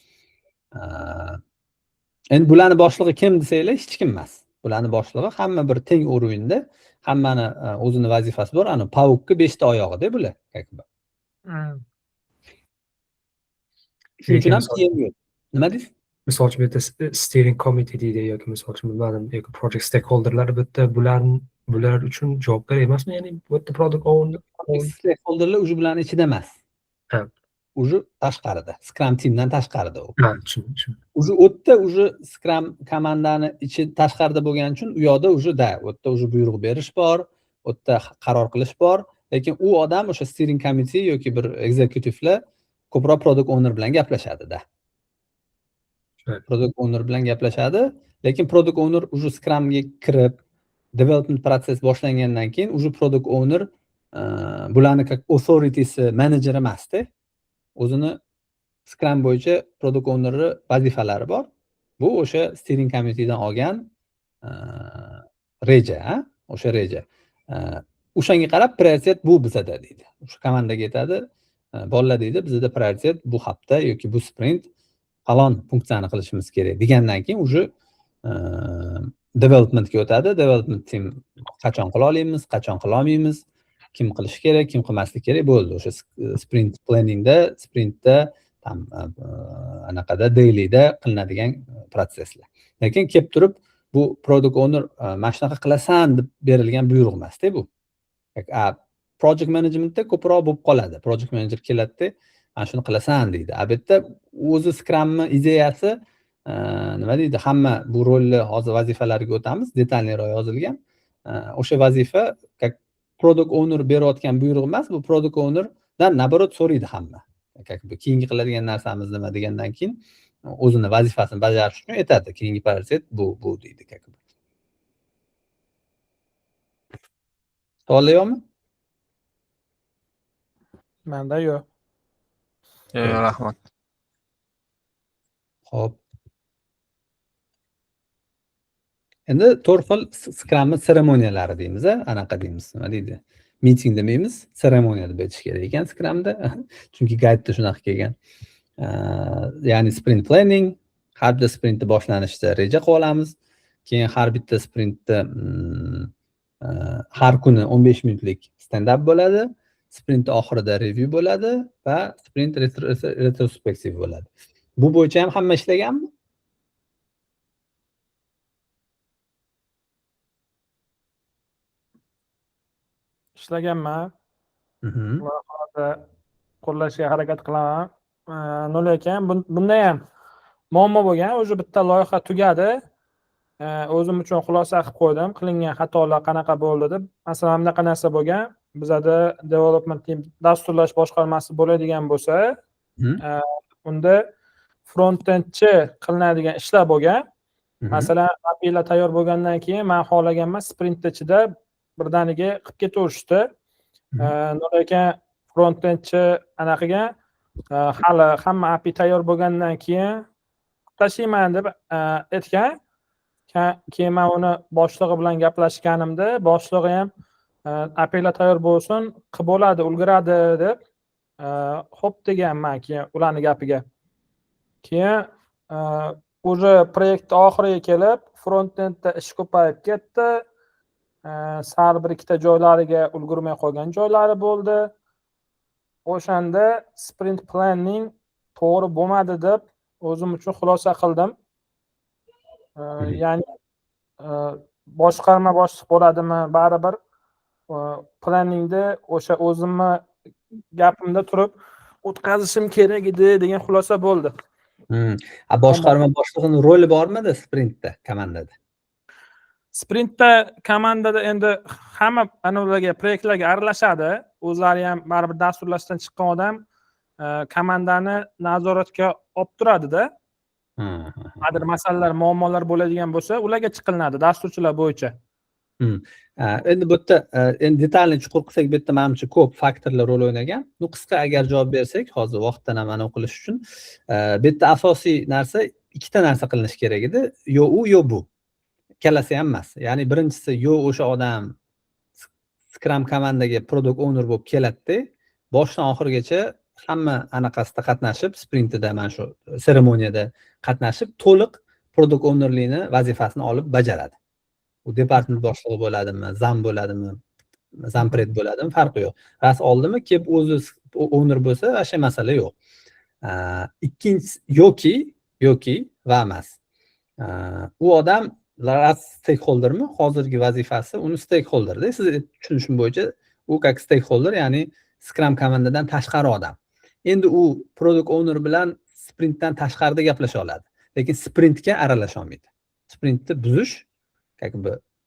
Endi bularni boshlig'i kim desanglar, hech kim emas. Bularni boshlig'i hamma bir teng o'rinda, hammani o'zini vazifasi bor. Ana pavukka 5 ta oyog'i-da bular. Shuning uchun ham keyin yo'q. Nima deysiz? Misol uchun bu yerda steering committee deydi yoki misol uchun bilmadim, yoki project stakeholderlar bu yerda bular uchun javobgar emasmi? Ya'ni bu yerda product owner stakeholderlar o'sha bularning ichida emas. Ha. O'sha tashqarida, Scrum teamdan tashqarida u. Ha, tushundim. O'sha o'tda o'sha Scrum komandani ichi tashqarida bo'lgani uchun u yoqda o'sha o'tda o'sha buyruq berish bor, o'tda qaror qilish bor, lekin u odam o'sha steering committee yoki bir executive ko'proq product owner bilan gaplashadida. Evet. Product owner bilan gaplashadi, lekin product owner уже Scrumga kirib, development protsess boshlangandan keyin уже product owner bularni как authority'si manager emasda. O'zini Scrum bo'yicha product ownerni vazifalari bor. Bu o'sha steering committeedan olgan reja, o'sha reja. O'shanga qarab prioritet bu bizada deydi. O'sha komandaga aytadi, bolalar deydi, bizda prioritet bu hafta yoki bu sprint falon funksiyani qilishimiz kerak degandan keyin уже developmentga o'tadi. Development team qachon qila olamiz, qachon qila olmaymiz, kim qilishi kerak, kim qilmasligi kerak bo'ldi. O'sha sprint planningda, sprintda, anaqada dailyda qilinadigan protsesslar. Lekin kelib turib bu product owner mana shunaqa qilasan deb berilgan buyruq emasda bu. Project managementda ko'proq bo'lib qoladi. Project manager keladida, mana shuni qilasan deydi. Albatta o'zi Scrumni ideyasi nima deydi? Hamma bu rolni hozir vazifalarga o'tamiz, detalliroq yozilgan. O'sha vazifa product owner berayotgan buyruq emas, bu product ownerdan naborot so'raydi hamma. Keyingi qiladigan narsamiz nima degandan keyin o'zini vazifasini bajarish uchun aytadi. Keyingi prioritet bu deydi. Savol yo'qmi? Menda yo'q. Rahmat. Xo'p. Endi 4 xil Scrumni seremoniyalari deymiz, anaqa deymiz, nima deydi? Meeting demaymiz, seremoniya deb aytish kerak ekan Scrumda. Chunki guide'da shunaqa kelgan. Ya'ni sprint planning, har bir sprintni boshlanishida reja qilib olamiz. Keyin har bitta sprintda har kuni 15 minutlik stand up bo'ladi. Sprint oxirida review bo'ladi va sprint retrospektiv bo'ladi. Bu bo'yicha ham hamma ishlaganmi? Ishlaganman. Loyihada qo'llashga harakat qilaman. Lekin bunda ham muammo bo'lgan. O'zi bitta loyiha tugadi. O'zim uchun xulosa qilib qo'ydim. Qilingan xatolar qanaqa bo'ldi deb. Masalan, bunaqa narsa bo'lgan. Bizada development team dasturlash boshqarmasi bo'ladigan bo'lsa, unda front-endchi qilinadigan ishlar bo'lgan. Masalan, API'lar tayyor bo'lgandan keyin men xohlaganman sprint ichida birdaniga qilib ketaverishdi. Lekin front-endchi anaqaga hali hamma API tayyor bo'lgandan keyin tashlayman deb aytgan. Keyin men uni boshlig'i bilan gaplashganimda, boshlig'i ham API'lar tayyor bo'lsin, qilib bo'ladi, ulguradi deb xo'p deganman keyin ularning gapiga. Keyin o'sha proyekt oxiriga kelib, front-endda ish ko'payib ketdi. Sal bir ikkita joylariga ulgurmay qolgan joylari bo'ldi. O'shanda sprint planning to'g'ri bo'lmadi deb o'zim uchun xulosa qildim. Ya'ni boshqarma boshliq bo'ladimi, baribir planningda o'sha o'zimni gapimda turib o'tkazishim kerak edi degan xulosa bo'ldi. Boshqarma boshlig'ining roli bormidi sprintda, komandada? Sprintda komandada endi hamma anavilarga proyektlarga aralashadi. O'zlari ham baribir dasturlashdan chiqqan odam komandani nazoratga olib turadi-da. Agar masalalar, muammolar bo'ladigan bo'lsa, ularga chiqilinadi dasturchilar bo'yicha. Endi bu yerda endi detalni chuqur qilsak, bu yerda menimcha ko'p faktorlar rol o'ynagan. Bu qisqa agar javob bersak, hozir vaqtdan ham anav qilish uchun, bu yerda asosiy narsa ikkita narsa qilinishi kerak edi. Yo u, yo bu. Ikkalasi ham emas. Ya'ni birinchisi yo o'sha odam Scrum komandaga product owner bo'lib keladi-da, boshdan oxirigacha hamma anaqasida qatnashib, sprintida mana shu seremoniyada qatnashib, to'liq product ownerlikni vazifasini olib bajaradi. U department boshlig'i bo'ladimi, zam bo'ladimi, zampred bo'ladimi, farqi yo'q. Ras oldimi, kelib o'zi owner bo'lsa, o'sha masala yo'q. Ikkinchisi yoki va emas. U odam ras stakeholdermi? Hozirgi vazifasi uni stakeholderda. Siz tushunishim bo'yicha u как stakeholder, ya'ni Scrum komandadan tashqari odam. Endi u product owner bilan sprintdan tashqarida gaplasha oladi, lekin sprintga aralasha olmaydi. Sprintni buzish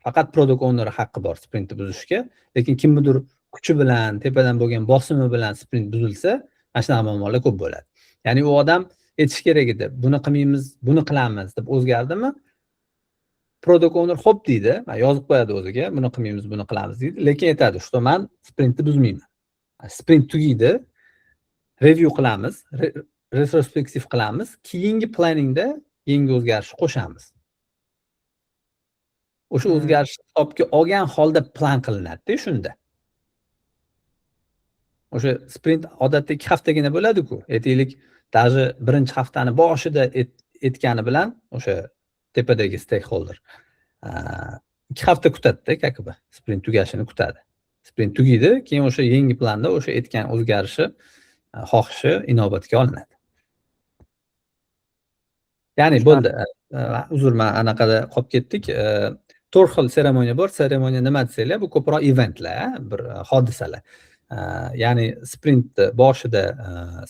faqat product owner haqqi bor sprintni buzishga, lekin kimnidir kuchi bilan, tepadan bo'lgan bosimi bilan sprint buzilsa, Mana shunaqa muammolar ko'p bo'ladi. Ya'ni u odam aytish kerak edi, buni qilmaymiz, buni qilamiz deb o'zgardimi? Product owner xo'p deydi, yozib qo'yadi o'ziga, buni qilmaymiz, buni qilamiz deydi, lekin aytadi, что man sprintni buzmayman. Sprint tugaydi, review qilamiz, retrospektiv qilamiz, keyingi planningda yangi o'zgarishni qo'shamiz. O'sha o'zgarishni hisobga olgan holda plan qilinadi-da shunda. O'sha sprint odatda 2 haftagina bo'ladi-ku. Aytaylik, даже birinchi haftani boshida etgani bilan o'sha tepadagi stakeholder 2 hafta kutadi-da, kakuba. Sprint tugashini kutadi. Sprint tugaydi, keyin o'sha yangi planda o'sha etgan o'zgarishi, xohishi inobatga olinadi. Ya'ni bo'ldi. Uzr, men anaqada qolib ketdik. 4 xil seremoniya bor. Seremoniya nima desanglar, bu ko'proq eventlar, bir hodisalar. Ya'ni sprint boshida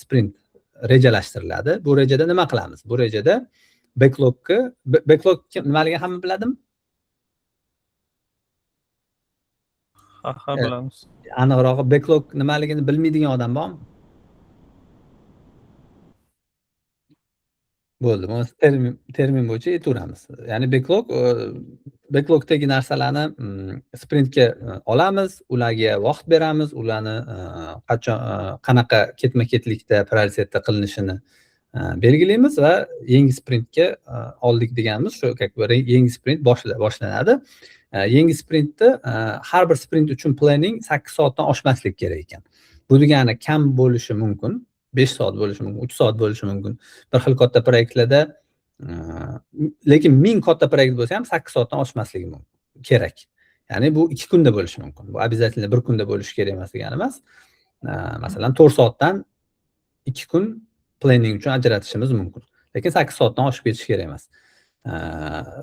sprint rejalashtiriladi. Bu rejada nima qilamiz? Bu rejada backlog nimaligini hamma biladimi? Ha, bilamiz. Aniqrog'i backlog nimaligini bilmaydigan odam bormi? Bo'ldi. Mana termin bo'yicha aytaveramiz. Ya'ni backlogdagi narsalarni sprintga olamiz, ularga vaqt beramiz, ularni qachon qanaqa ketma-ketlikda prioritetda qilinishini belgilaymiz va yangi sprintga oldik deganimiz shu yangi sprint boshlanadi. Yangi sprintda har bir sprint uchun planning 8 soatdan oshmasligi kerak ekan. Bu degani kam bo'lishi mumkin. 5 soat bo'lishi mumkin, 3 soat bo'lishi mumkin. Bir xil katta proyektlarda lekin 1000 katta proyekt bo'lsa ham 8 soatdan oshmasligi kerak. Ya'ni bu 2 kunda bo'lishi mumkin. Bu обязательно 1 kunda bo'lishi kerak emas degani emas. Masalan, 4 soatdan 2 kun planning uchun ajratishimiz mumkin. Lekin 8 soatdan oshib ketishi kerak emas.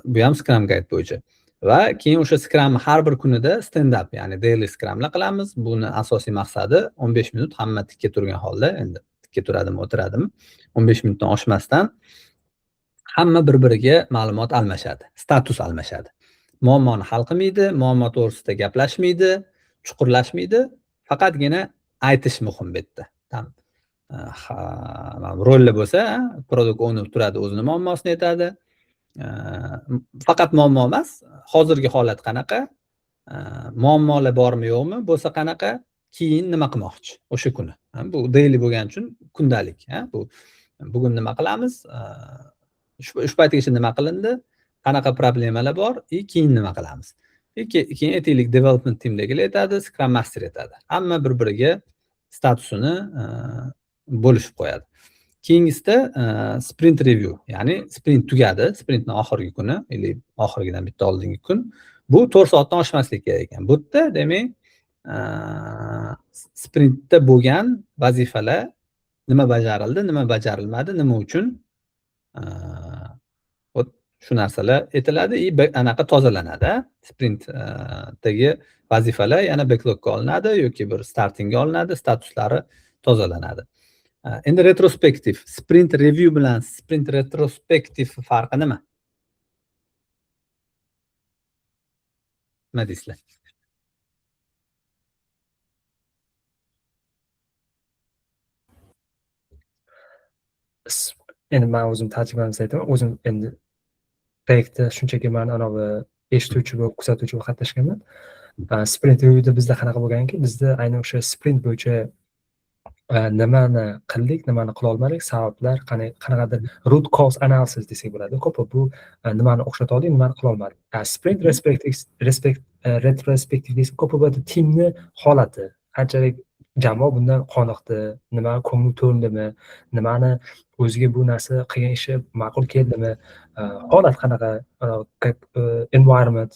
Bu ham Scrum Guide bo'yicha. Va keyin o'sha Scrum har bir kunida stand up, ya'ni daily Scrumlar qilamiz. Buni asosiy maqsadi 15 minut hamma tikka turgan holda, endi tikka turadimi, o'tiradimi, 15 minutdan oshmasdan hamma bir-biriga ma'lumot almashadi, status almashadi. Muammoni hal qilmaydi, muammo to'g'risida gaplashmaydi, chuqurlashmaydi, faqatgina aytish muhim bu yerda. Rollar bo'lsa, product owner turadi, o'zini muammosini aytadi. Faqat muammo emas, hozirgi holat qanaqa, muammolar bormi yo'qmi, bo'lsa qanaqa, keyin nima qilmoqchi o'sha kuni. Bu daily bo'lgani uchun kundalik. Bu bugun nima qilamiz, shu paytgacha nima qilindi, qanaqa problemalar bor, keyin nima qilamiz. Keyin aytaylik development teamdagilar aytadi, Scrum Master aytadi. Hamma bir-biriga statusini bo'lishib qo'yadi. Keyingisida sprint review, ya'ni sprint tugadi, sprintning oxirgi kuni, yoki oxirgidan bitta oldingi kun. Bu 4 soatdan oshmasligi kerak ekan. Bu yerda demak sprintda bo'lgan vazifalar nima bajarildi, nima bajarilmadi, nima uchun shu narsalar aytiladi, anaqa tozalanadi. Sprintdagi vazifalar yana backlogga olinadi yoki bir startingga olinadi, statuslari tozalanadi. Endi retrospektiv, sprint review bilan sprint retrospektiv farqi nima? Nima deysizlar? Endi men o'zim tajribamni aytaman. O'zim endi proyektda shunchaki men anavi eshituvchi bo'lib, kuzatuvchi bo'lib qatnashganman. Sprint reviewda bizda qanaqa bo'lganki, bizda aynan o'sha sprint bo'yicha nimani qildik, nimani qila olmadik, sabablar, qanaqadir root cause analysis desak bo'ladi. Ko'p bu nimani o'xshata oldik, nimani qila olmadik. Sprint retrospektiv desa ko'p bo'ladi timni holati, qanchalik jamoa bundan qoniqdi, nima ko'ngli to'ldimi, nimani o'ziga bu narsa qilgan ishi ma'qul keldimi, holat qanaqa, environment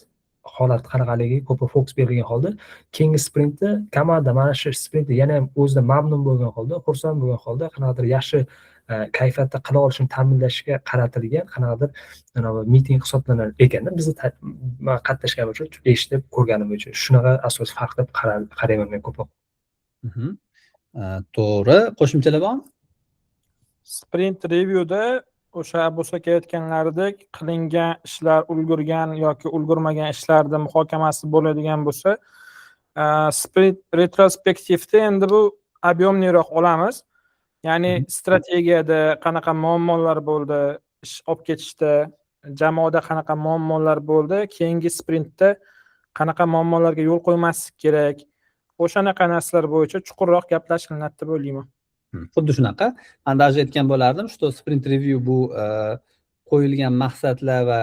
holat qanaqaligiga ko'p fokus berilgan holda keyingi sprintda komanda mana shu sprintda yana ham o'zida mamnun bo'lgan holda, xursand bo'lgan holda qanaqadir yaxshi kayfiyatda qila olishini ta'minlashga qaratilgan qanaqadir miting hisoblanar ekanda, bizni qatnashgan bo'yicha eshitib ko'rganim bo'yicha shunaqa asosiy farq deb qarayman men ko'proq. To'g'ri, qo'shimchalar bormi? Sprint reviewda o'sha Abbos aka aytganlaridek qilingan ishlar, ulgurgan yoki ulgurmagan ishlarda muhokamasi bo'ladigan bo'lsa, sprint retrospektivda endi bu объемliroq olamiz. Ya'ni strategiyada qanaqa muammolar bo'ldi, ish olib ketishda, jamoada qanaqa muammolar bo'ldi, keyingi sprintda qanaqa muammolarga yo'l qo'ymaslik kerak. O'shanaqa narsalar bo'yicha chuqurroq gaplashiladi deb o'ylayman. Xuddi shunaqa. Men даже aytgan bo'lardim, что sprint review bu qo'yilgan maqsadlar va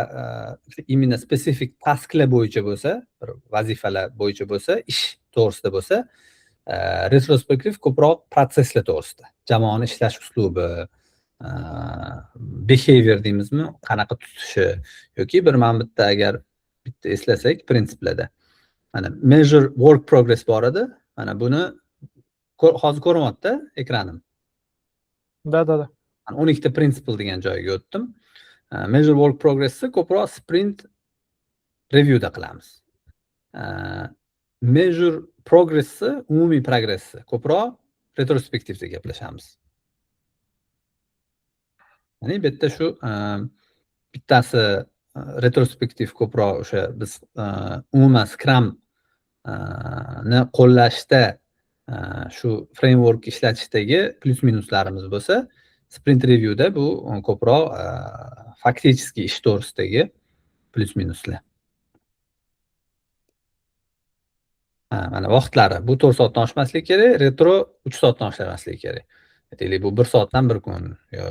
именно spesifik tasklar bo'yicha bo'lsa, bir vazifalar bo'yicha bo'lsa, ish to'g'risida bo'lsa, retrospektiv ko'proq protsesslar to'g'risida. Jamoani ishlash uslubi, behavior deymizmi, qanaqa tutishi yoki mana bitta agar bitta eslasak prinsiplarda. Mana measure work progress bor edi. Mana buni hozir ko'ryapti ekranim. Da. 12 ta principle degan joyga o'tdim. Measure work progressni ko'proq sprint reviewda qilamiz. Measure progressni, umumiy progressni ko'proq retrospektivda gaplashamiz. Ya'ni bu yerda shu bittasi retrospektiv ko'proq o'sha biz umuman Scrum ni qo'llashda shu framework ishlatishdagi plyus minuslarimiz bo'lsa, sprint reviewda bu ko'proq faktiskiy ish to'g'risidagi plyus minuslar. Mana vaqtlari bu 4 soatdan oshmasligi kerak, retro 3 soatdan oshlamaslik kerak. Aytaylik bu 1 soatdan bir kun yo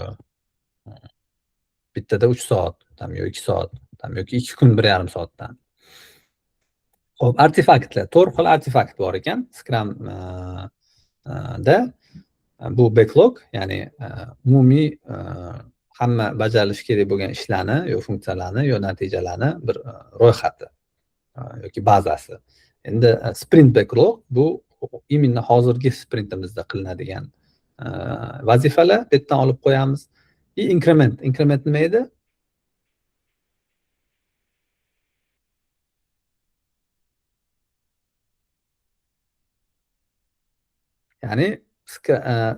bittada 3 soat, yo 2 soat, yoki 2 kun 1,5 soatdan. Xo'p, artefaktlar, 4 xil artefakt bor ekan Scrum da. Bu backlog, ya'ni umumiy hamma bajarilishi kerak bo'lgan ishlarni, yo funksiyalarni, yo natijalarni bir ro'yxati yoki bazasi. Endi sprint backlog bu именно hozirgi sprintimizda qilinadigan vazifalar bu yerdan olib qo'yamiz. Increment nima edi? Ya'ni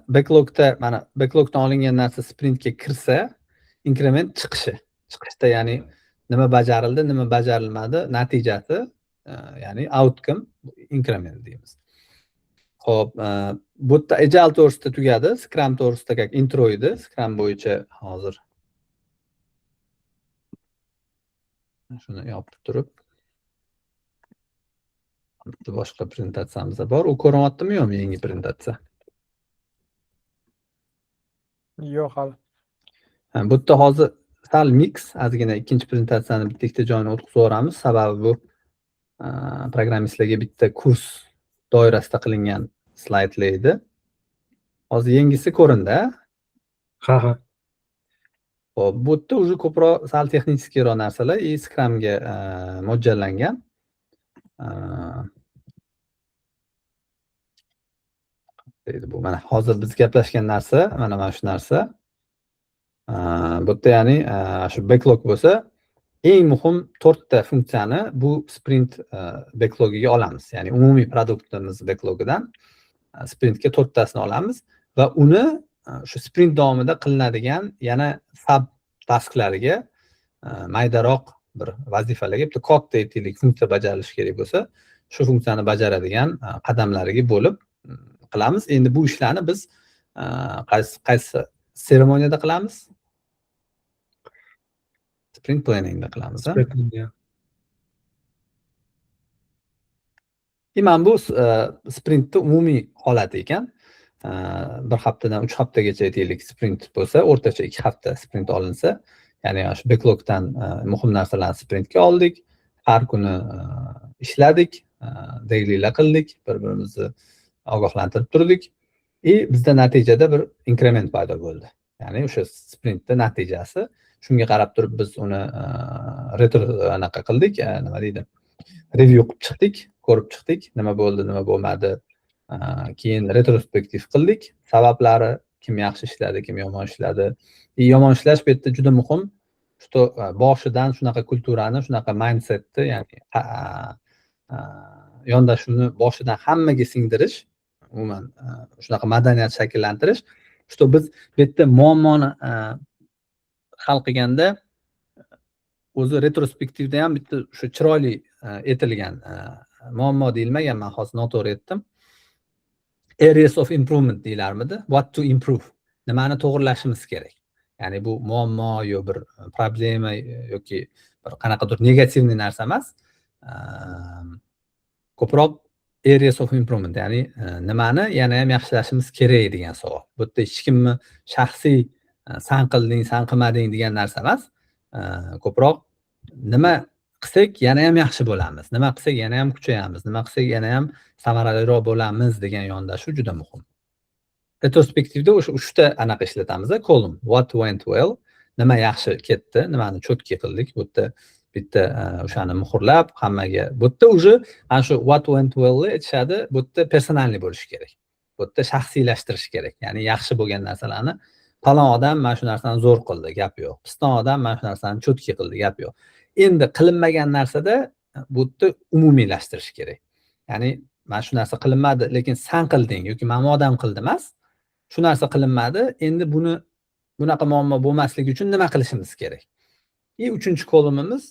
backlogda mana backlogdan olingan narsa sprintga kirsa, increment chiqishda ya'ni nima bajarildi, nima bajarilmadi, natijasi, ya'ni outcome increment deymiz. Xo'p, bu yerda agile to'g'risida tugadi, Scrum to'g'risida как intro edi, Scrum bo'yicha hozir shuni yopib turib boshqa prezentatsiyamiz bor. U ko'ryaptimi yo'qmi yangi prezentatsiya? Yo'q hali. Bu yerda hozir sal mix, ozgina ikkinchi prezentatsiyani bitta joyini o'tkazib yuboramiz. Sababi bu programmistlarga bitta kurs doirasida qilingan slaydlar edi. Hozir yangisi ko'rindi. Ha. Xo'p, bu yerda уже ko'proq sal texnikiyroq narsalar, Scrumga mo'ljallangan. Bu mana hozir biz gaplashgan narsa, mana shu narsa. Bu yerda ya'ni shu backlog bo'lsa, eng muhim 4 ta funksiyani bu sprint backlogiga olamiz. Ya'ni umumiy produktimiz backlogidan sprintga 4 tasini olamiz va uni shu sprint davomida qilinadigan yana sub tasklariga, maydaroq bir vazifalarga, bitta katta aytaylik funksiya bajarilishi kerak bo'lsa, shu funksiyani bajaradigan qadamlariga bo'lib qilamiz. Endi bu ishlarni biz qaysi seremoniyada qilamiz? Sprint planningda qilamiz. Mana bu sprintning umumiy holati ekan. Bir haftadan 3 haftagacha aytaylik sprint bo'lsa, o'rtacha 2 hafta sprint olinsa, ya'ni shu backlogdan muhim narsalarni sprintga oldik, har kuni ishladik, dailylar qildik, bir-birimizni ogohlantirib turdik. Bizda natijada bir increment paydo bo'ldi. Ya'ni o'sha sprintning natijasi, shunga qarab turib biz uni retro anaqa qildik, nima deydi? Review qilib chiqdik, ko'rib chiqdik, nima bo'ldi, nima bo'lmadi. Keyin retrospektiv qildik, sabablari, kim yaxshi ishladi, kim yomon ishladi. Yomon ishlash bu yerda juda muhim. Что boshidan shunaqa kulturani, shunaqa mindsetni, ya'ni yondashuvni boshidan hammaga singdirish, umuman shunaqa madaniyat shakllantirish. Что biz bu yerda muammoni hal qilganda o'zi retrospektivda ham bitta shu chiroyli etilgan muammo deyilmagan, men hozir noto'g'ri aytdim. Areas of improvement deylarmidi? What to improve. nimani to'g'irlashimiz kerak. Ya'ni bu muammo yo bir problema yoki bir qanaqadir negativniy narsa emas. Ko'proq areas of improvement, ya'ni nimani yana ham yaxshilashimiz kerak degan savol. Bu yerda hech kimni shaxsiy san qilding, san qilmading degan narsa emas. Ko'proq nima qilsak yana ham yaxshi bo'lamiz, nima qilsak yana ham kuchayamiz, nima qilsak yana ham samaraliroq bo'lamiz degan yondashuv juda muhim. Retrospektivda o'sha 3 ta anaqa ishlatamiz, column. What went well, nima yaxshi ketdi, nimani cho'tki qildik. Bu yerda bitta o'shani muhrlab hammaga. Bu yerda уже ana shu what went well aytishadi. Bu yerda personalniy bo'lishi kerak. Bu yerda shaxsiylashtirish kerak. Ya'ni yaxshi bo'lgan narsalarni falon odam mana shu narsani zo'r qildi, gap yo'q. Piston odam mana shu narsani cho'tki qildi, gap yo'q. Endi qilinmagan narsada bu yerda umumiylashtirish kerak. Ya'ni mana shu narsa qilinmadi, lekin san qilding yoki mana bu odam qildi emas. Shu narsa qilinmadi, endi bunaqa muammo bo'lmasligi uchun nima qilishimiz kerak? 3-chi kolumnimiz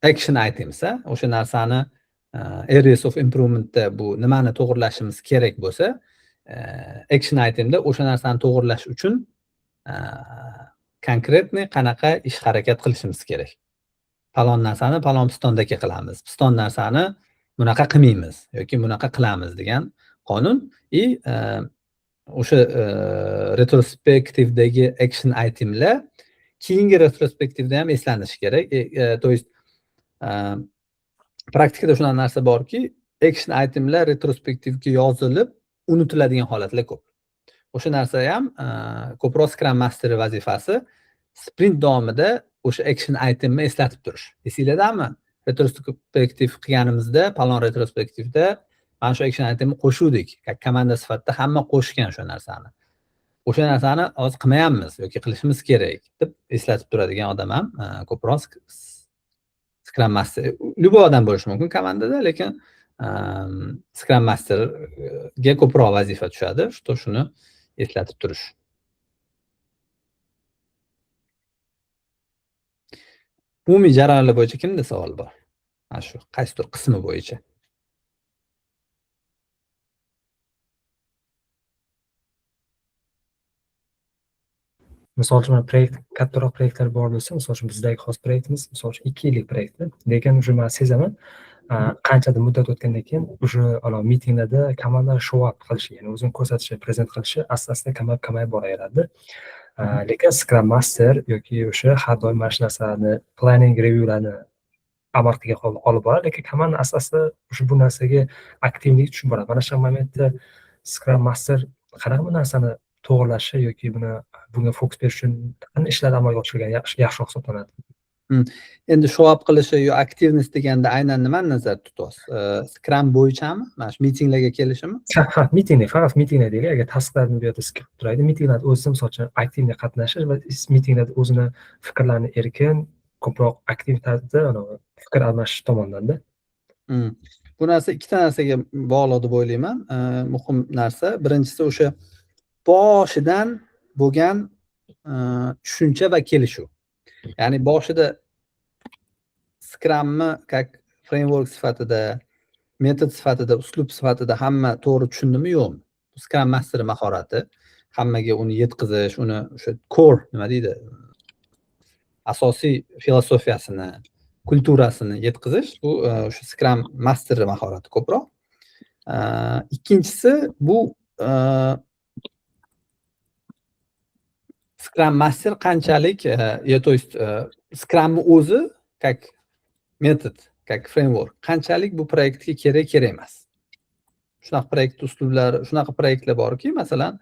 action items. O'sha narsani areas of improvementda bu nimani to'g'irlashimiz kerak bo'lsa, action itemda o'sha narsani to'g'irlash uchun konkretniy qanaqa ish harakat qilishimiz kerak. Falon narsani falon pistondagi qilamiz. Piston narsani bunaqa qilmaymiz yoki bunaqa qilamiz degan qonun. O'sha retrospektivdagi action itemlar keyingi retrospektivda ham eslanishi kerak. To есть praktikada shunaqa narsa borki, action itemlar retrospektivga yozilib unutiladigan holatlar ko'p. O'sha narsa ham ko'proq Scrum Master vazifasi sprint davomida o'sha action itemni eslatib turish. Esinglardami? Retrospektiv qilganimizda, palon retrospektivda mana shu action itemni qo'shuvdik. Komanda sifatida hamma qo'shgan shu narsani. O'sha narsani hozir qilmayapmiz yoki qilishimiz kerak deb eslatib turadigan odam ham ko'proq Scrum Master. Любой odam bo'lishi mumkin komandada, lekin Scrum Masterga ko'proq vazifa tushadi, shuni eslatib turish. Umumiy jarayonlar bo'yicha kimda savol bor? Mana shu qaysidir qismi bo'yicha. Misol uchun proyekt kattaroq proyektlar bor bo'lsa, misol uchun bizdagi xos proyektimiz, misol uchun 2 yillik proyektda, lekin уже men sezaman, qanchadir muddat o'tgandan keyin уже mitinglarda komandalar show up qilishi, ya'ni o'zini ko'rsatishi, prezent qilishi asta-asta kamayib boraveradi. Lekin Scrum Master yoki o'sha har doim mana shu narsalarni planning reviewlarni amalga olib boradi, lekin komanda asta-asta o'sha bu narsaga aktivlik tushib boradi. Mana shu momentda Scrum Master qanaqa bu narsani to'g'irlashi yoki bunga fokus berish uchun qanday ishlar amalga oshirgan yaxshiroq hisoblanadi? Endi show up qilishi yo aktivnost deganda aynan nimani nazarda tutyapsiz? Scrum bo'yichami? Mana shu mitinglarga kelishimi? Ha, mitinglar, faqat mitinglar deylik. Agar tasklarni bu yerda skip turadi, mitinglar o'zida misol uchun aktivniy qatnashish va mitinglarda o'zini fikrlarini erkin, ko'proq aktiv tarzda fikr almashish tomondanda. Bu narsa ikkita narsaga bog'liq deb o'ylayman. Muhim narsa, birinchisi o'sha boshidan bo'lgan tushuncha va kelishuv. Ya'ni boshida Scrumni как framework sifatida, metod sifatida, uslub sifatida hamma to'g'ri tushundimi yo'qmi? Scrum Master mahorati hammaga uni yetkazish, uni o'sha core nima deydi? Asosiy filosofiyasini, kulturasini yetkazish, bu o'sha Scrum Master mahorati ko'proq. Ikkinchisi bu Scrum Master qanchalik, то есть Scrumni o'zi как metod, как framework qanchalik bu proyektga kerak emas. Shunaqa proyekt uslublari, shunaqa proyektlar borki, masalan,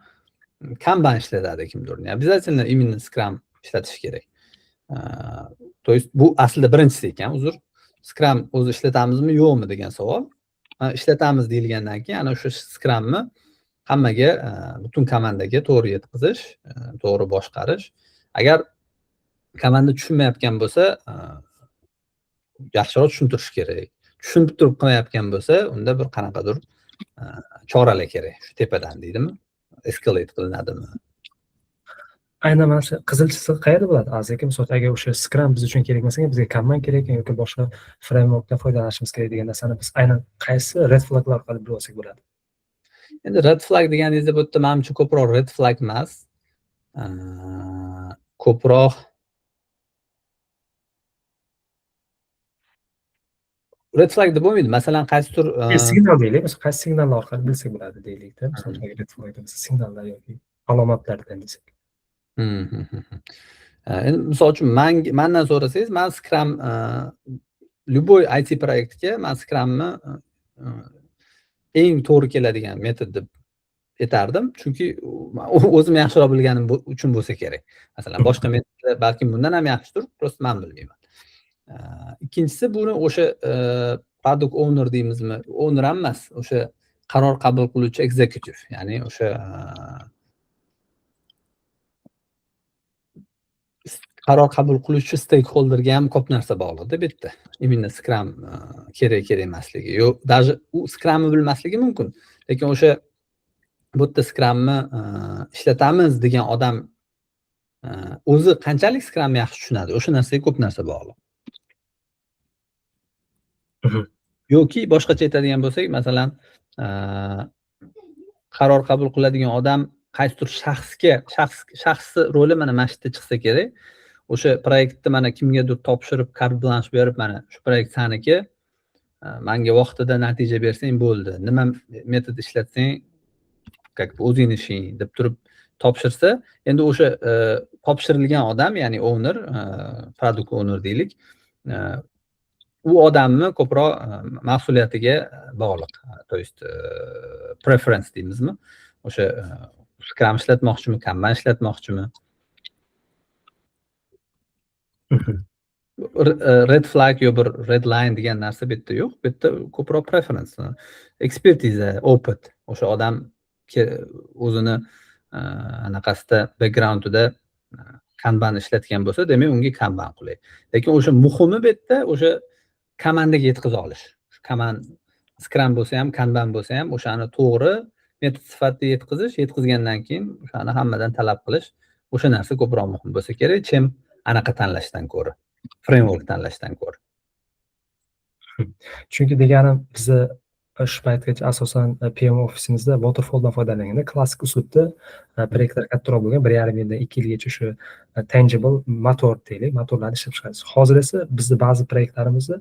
Kanban ishlatadi kimdir. Обязательно именно Scrum ishlatish kerak. То есть bu aslida birinchisi ekan, uzr. Scrum o'zi ishlatamizmi yo'qmi degan savol. Ishlatamiz deyilgandan keyin ana o'sha Scrumni hammaga, butun komandaga to'g'ri yetkazish, to'g'ri boshqarish. Agar komanda tushunmayotgan bo'lsa, yaxshiroq tushuntirish kerak. Tushunib turib qilmayotgan bo'lsa, unda bir qanaqadir choralar kerak. Shu tepadan deydimi? Escalate qilinadimi? Aynan mana shu qizil chiziq qayerda bo'ladi? Azizga misol agar o'sha Scrum biz uchun kerak emas, bizga Kanban kerak yoki boshqa frameworkdan foydalanishimiz kerak degan narsani biz aynan qaysi red flaglar orqali bilib olsak bo'ladi? Endi red flag deganingizda bu yerda menimcha ko'proq red flag emas. Ko'proq red flag deb bo'lmaydi. Masalan, qaysidir signal deylik, biz qaysi signallar orqali bilsak bo'ladi deylikda. Misol uchun red flag desa signallar yoki alomatlardan desak. Endi misol uchun mendan so'rasangiz, men Scrum любой IT proyektga men Scrumni eng to'g'ri keladigan metod deb aytardim, chunki o'zim yaxshiroq bilganim uchun bo'lsa kerak. Masalan, boshqa metodlar balkim bundan ham yaxshidir, prosta men bilmayman. Ikkinchisi buni o'sha product owner deymizmi, owner ham emas, o'sha qaror qabul qiluvchi executive, ya'ni o'sha qaror qabul qiluvchi stakeholderga ham ko'p narsa bog'liqda bu yerda. Именно Scrum kerak emasligi. Yo'q, даже u Scrumni bilmasligi mumkin. Lekin o'sha bu yerda Scrumni ishlatamiz degan odam o'zi qanchalik Scrumni yaxshi tushunadi, o'sha narsaga ko'p narsa bog'liq. Yoki boshqacha aytadigan bo'lsak, masalan, qaror qabul qiladigan odam qaysidir shaxsni roli mana shu yerda chiqsa kerak. O'sha proyektni mana kimgadir topshirib, carte blanche berib, mana shu proyekt saniki, menga vaqtida natija bersang bo'ldi. Nima metod ishlatsang, как бы o'zing ishing deb turib topshirsa, endi o'sha topshirilgan odam, ya'ni owner, product owner deylik, u odamni ko'proq mas'uliyatiga bog'liq. То есть preference deymizmi? O'sha Scrum ishlatmoqchimi, Kanban ishlatmoqchimi? Red flag yo bir red line degan narsa bu yerda yo'q. Bu yerda ko'proq preference, ekspertiza, opit. O'sha odam o'zini anaqasida backgroundida Kanban ishlatgan bo'lsa, demak unga Kanban qulay. Lekin o'sha muhimi bu yerda o'sha komandaga yetkaza olish. Command Scrum bo'lsa ham, Kanban bo'lsa ham o'shani to'g'ri metod sifatida yetkazgandan keyin o'shani hammadan talab qilish, o'sha narsa ko'proq muhim bo'lsa kerak, chem anaqa tanlashdan ko'ra, framework tanlashdan ko'ra. Chunki deganim bizni shu paytgacha asosan PM ofisimizda waterfalldan foydalanganda klassik uslubda proyektlar kattaroq bo'lgan 1,5 yildan 2 yilgacha shu tangible motor deylik, motorlarni ishlab chiqamiz. Hozir esa bizni ba'zi proyektlarimizni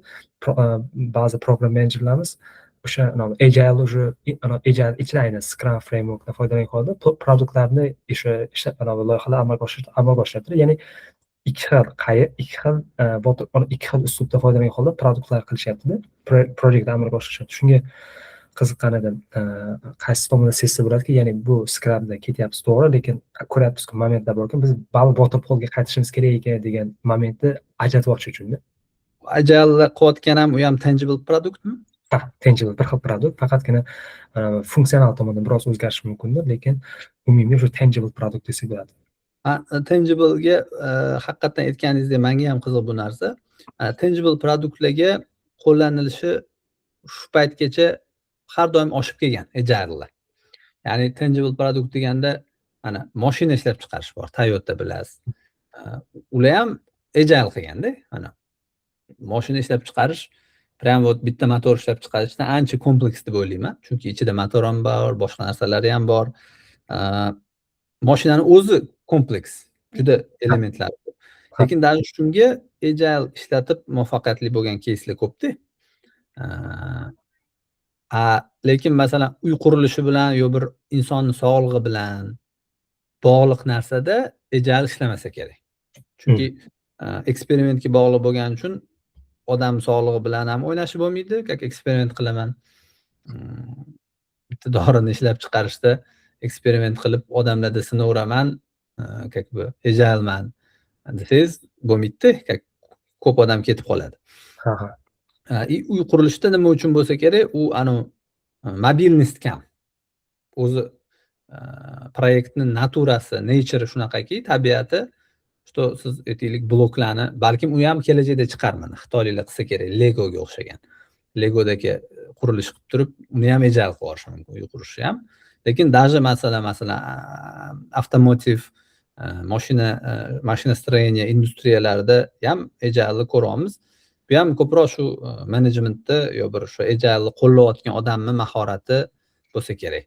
ba'zi program menejerlarimiz o'sha agile уже agile ichida aynan Scrum frameworkdan foydalangan holda produktlarni ishlab loyihalar amalga oshiradi. Ya'ni ikki xil uslubda foydalangan holda produktlar qilishyapti-da, proyektni amalga oshirishyapti. Shunga qiziqqan edim. Qaysi tomonda sezsa bo'ladiki, ya'ni bu Scrumda ketyapmiz to'g'ri, lekin ko'ryapmiz-ku momentlar borki, biz waterfallga qaytishimiz kerak ekan degan momentni ajratmoqchi uchun-da. Agile qilayotgan ham u ham tangible produktmi? Ha, tangible bir xil produkt, faqatgina funksional tomondan biroz o'zgarishi mumkindir, lekin umumiy shu tangible produkt desak bo'ladi. Tangible'ga haqiqatan aytganingizda menga ham qiziq bu narsa. Tangible produktlarga qo'llanilishi shu paytgacha har doim oshib kelgan agile'lar. Ya'ni tangible produkt deganda mana mashina ishlab chiqarish bor, Toyota bilasiz. Ular ham agile qilganda, mana mashina ishlab chiqarish, prям вот bitta motor ishlab chiqarishdan ancha kompleks deb o'ylayman. Chunki ichida motor ham bor, boshqa narsalari ham bor. Mashinani o'zi kompleks, juda elementlari ko'p. Lekin даже shunga agile ishlatib muvaffaqiyatli bo'lgan keyslar ko'p-da. Lekin masalan uy qurilishi bilan yo bir insonning sog'lig'i bilan bog'liq narsada agile ishlamasa kerak. Chunki eksperimentga bog'liq bo'lgani uchun odam sog'lig'i bilan ham o'ynashib bo'lmaydi, как eksperiment qilaman. Bitta dorini ishlab chiqarishda eksperiment qilib odamlarda sinovraman, как бы agileman desangiz bo'lmaydi, ko'p odam ketib qoladi. Uy qurilishida nima uchun bo'lsa kerak, u mobilnost kam. O'zi proyektning naturasi, nature shunaqaki, tabiati, что siz aytaylik bloklarni, balkim u ham kelajakda chiqarmani xitoyliklar qilsa kerak, Legoga o'xshagan. Legodagi qurilish qilib turib, uni ham agile qilib olish mumkin, uy qurishni ham. Lekin даже masalan avtomotiv, mashina stроения industriyalarida ham agile ko'ramiz. Bu ham ko'proq shu menejmentda yo bir shu agile qo'llayotgan odamning mahorati bo'lsa kerak.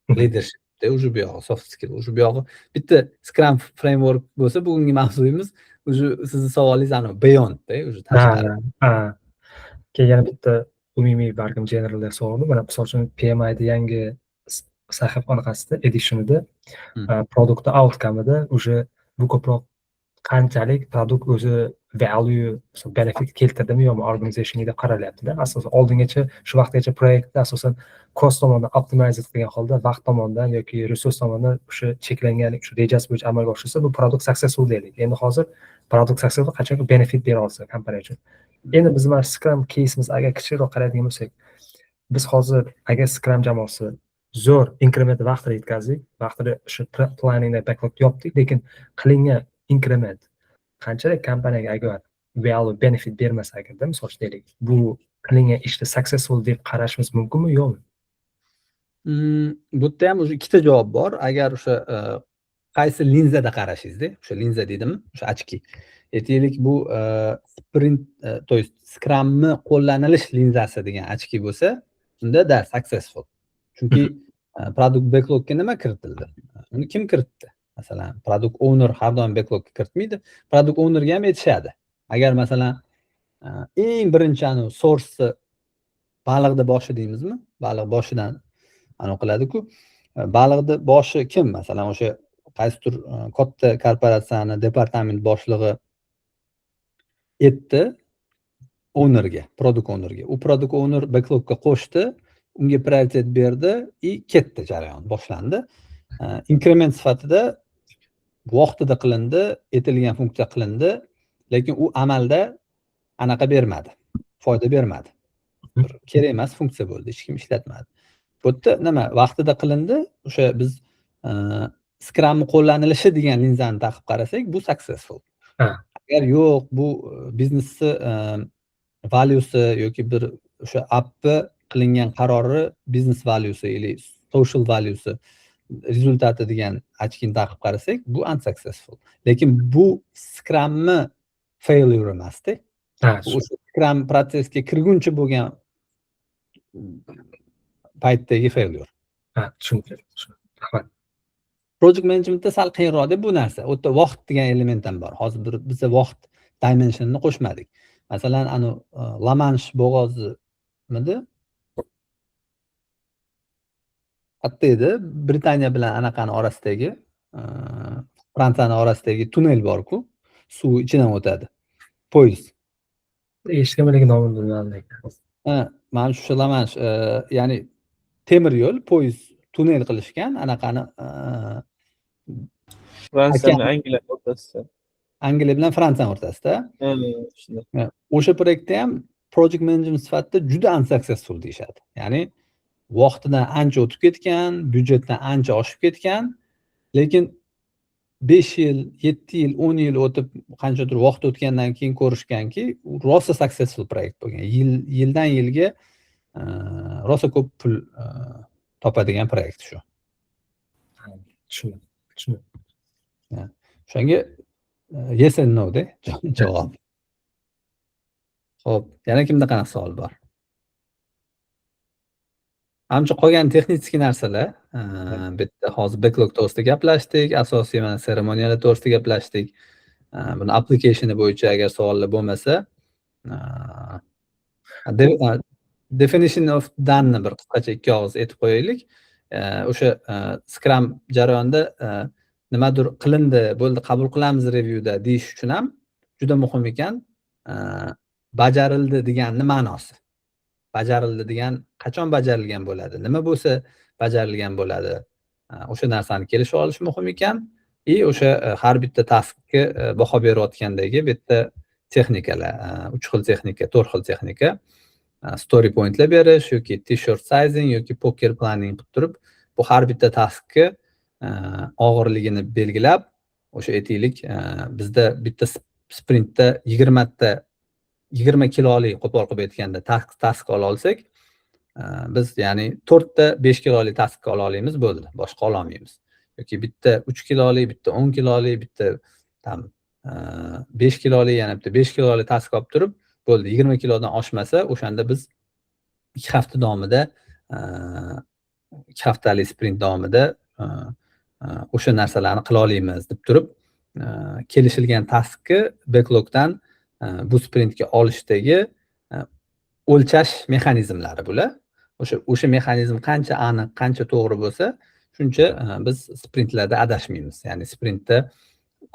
leadershipda уже bu yog'i soft skill, уже bu yog'i bitta Scrum framework bo'lsa, bugungi mavzuyimiz уже sizni savolingiz anavi beyondda, уже tashqari. Ha. Keyin yana bitta umumiy balkim general savol. Mana misol uchun PMI'da yangi sahifa orqasida editionida product outcome'ida уже bu ko'proq qanchalik produkt o'zi value, benefit keltirdimi yo'qmi organizationga deb qaralyapti-da. Asosan oldingacha shu vaqtgacha proyektda asosan cost tomonidan optimize qilgan holda vaqt tomonidan yoki resurs tomonidan o'sha cheklangan o'sha rejasi bo'yicha amalga oshirsa bu produkt successful deylik. Endi hozir produkt successful qachonki benefit bera olsa kompaniya uchun. Endi biz mana Scrum case'imiz agar kichikroq qaraydigan bo'lsak, biz hozir agar Scrum jamoasi zo'r inkrement vaqtida yetkazdik, vaqtida o'sha planningda backlog yopdik, lekin qilingan inkrement qanchalik kompaniyaga agar value benefit bermasa agarda, misol uchun deylik, bu qilingan ishni successful deb qarashimiz mumkinmi yo'qmi? Bu yerda ham o'sha ikkita javob bor. Agar o'sha qaysi linzada qarashingizda, o'sha linza deydimi, o'sha ochki. Aytaylik, bu sprint, to есть Scrumni qo'llanilish linzasi degan ochki bo'lsa, unda da successful. Chunki product backlogga nima kiritildi? Uni kim kiritdi? Masalan, product owner har doim backlogga kiritmaydi. Product ownerga ham aytishadi. Agar masalan eng birinchi source baliqda boshi deymizmi? Baliq boshidan qiladi-ku. Baliqda boshi kim? Masalan, o'sha qaysidir katta korporatsiyani departament boshlig'i aytdi ownerga, product ownerga. U product owner backlogga qo'shdi, unga prioritet berdi и ketdi jarayon, boshlandi. Inkrement sifatida vaqtida qilindi, aytilgan funksiya qilindi, lekin u amalda anaqa bermadi, foyda bermadi. Kerak emas funksiya bo'ldi, hech kim ishlatmadi. Bu yerda nima? Vaqtida qilindi, o'sha biz Scrumni qo'llanilishi degan linzani taqib qarasak, bu successful. Agar yo'q, bu biznesni valuesi yoki bir o'sha appni qilingan qarori business valuesi yoki social valuesi rezultati degan ochkini taqib qarasak, bu unsuccessful. Lekin bu Scrumni failure emasda. Bu o'sha Scrum protsesga kirguncha bo'lgan paytdagi failure. Tushundim. Rahmat. Project managementda sal qiyinroq bu narsa. U yerda vaqt degan element ham bor. Hozir biz vaqt dimensionini qo'shmadik. Masalan, La Manche bo'g'ozimidi? Katta edi. Britaniya bilan anaqani orasidagi, Fransiyani orasidagi tunnel bor-ku, suv ichidan o'tadi. Poyezd. Eshitganman, nomini bilmadim. Mana shu La Manche, ya'ni temir yo'l, poyezd tunnel qilishgan, anaqani Fransiya bilan Angliya o'rtasida. Angliya bilan Fransiya o'rtasida. O'sha proyektda ham project management sifatida juda unsuccessful deyishadi. Ya'ni vaqtidan ancha o'tib ketgan, byudjetdan ancha oshib ketgan, lekin 5 yil, 7 yil, 10 yil o'tib, qanchadir vaqt o'tgandan keyin ko'rishganki, rosa successful proyekt bo'lgan. Yildan yilga rosa ko'p pul topadigan proyekt shu. Tushundim. Shunga yes and no de javob. Xo'p, yana kimda qanaqa savol bor? Amcha qolgan texnik narsalar, bitta hozir backlog to'g'risida gaplashdik, asosiy mana seremoniyalar to'g'risida gaplashdik. Buni application bo'yicha agar savollar bo'lmasa, definition of done ni bir qisqacha ikki og'iz aytib qo'yaylik. O'sha Scrum jarayonida nimadir qilindi, bo'ldi, qabul qilamiz reviewda deyish uchun ham juda muhim ekan. Bajarildi deganning ma'nosi. Bajarildi degan qachon bajarilgan bo'ladi? Nima bo'lsa bajarilgan bo'ladi? O'sha narsani kelishib olish muhim ekan. O'sha har bitta taskga baho berayotgandagi bitta texnikalar, 3 xil texnika, 4 xil texnika. Story pointlar berish yoki t-shirt sizing yoki poker planning qilib turib, bu har bitta taskga og'irligini belgilab, o'sha aytaylik, bizda bitta sprintda 20 kilolik qo'pol qilib aytganda task ola olsak, biz ya'ni 4 ta 5 kilolik task ola olamiz, bo'ldi, boshqa ola olmaymiz. Yoki bitta 3 kilolik, bitta 10 kilolik, bitta 5 kilolik, yana bitta 5 kilolik task olib turib, bo'ldi, 20 kilodan oshmasa, o'shanda biz 2 hafta davomida 2 haftalik sprint davomida o'sha narsalarni qila olamiz deb turib kelishilgan taskni backlogdan bu sprintga olishdagi o'lchash mexanizmlari bular. O'sha mexanizm qancha aniq, qancha to'g'ri bo'lsa, shuncha biz sprintlarda adashmaymiz. Ya'ni sprintda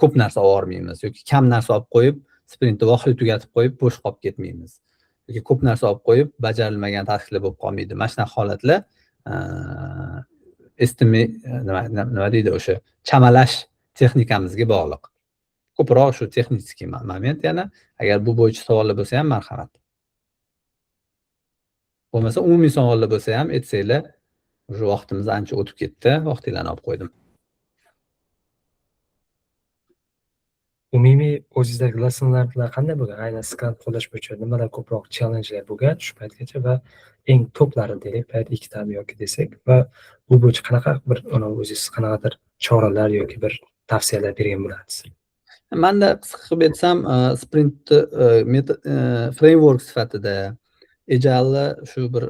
ko'p narsa olmaymiz yoki kam narsa olib qo'yib, sprintni voqali tugatib qo'yib, bo'sh qolib ketmaymiz. Yoki ko'p narsa olib qo'yib, bajarilmagan tasklar bo'lib qolmaydi. Mana shunaqa holatlar nima deydi, o'sha chamalash texnikamizga bog'liq. Ko'proq shu texnik moment yana. Agar bu bo'yicha savollar bo'lsa ham marhamat. Bo'lmasa umumiy savollar bo'lsa ham aytsanglar, o'sha vaqtimiz ancha o'tib ketdi, vaqtinglarni olib qo'ydim. Umumiy o'zingizdagi lessonlar qanday bo'lgan? Aynan Scrum qo'llash bo'yicha nimalar ko'proq challengelar bo'lgan shu paytgacha va eng toplari deylik, payt 2 ta yoki desak va bu bo'yicha qanaqa bir o'zingiz qanaqadir choralar yoki bir tavsiyalar bergan bo'lasiz? Manda qisqa qilib aytsam, sprint framework sifatida, agile shu bir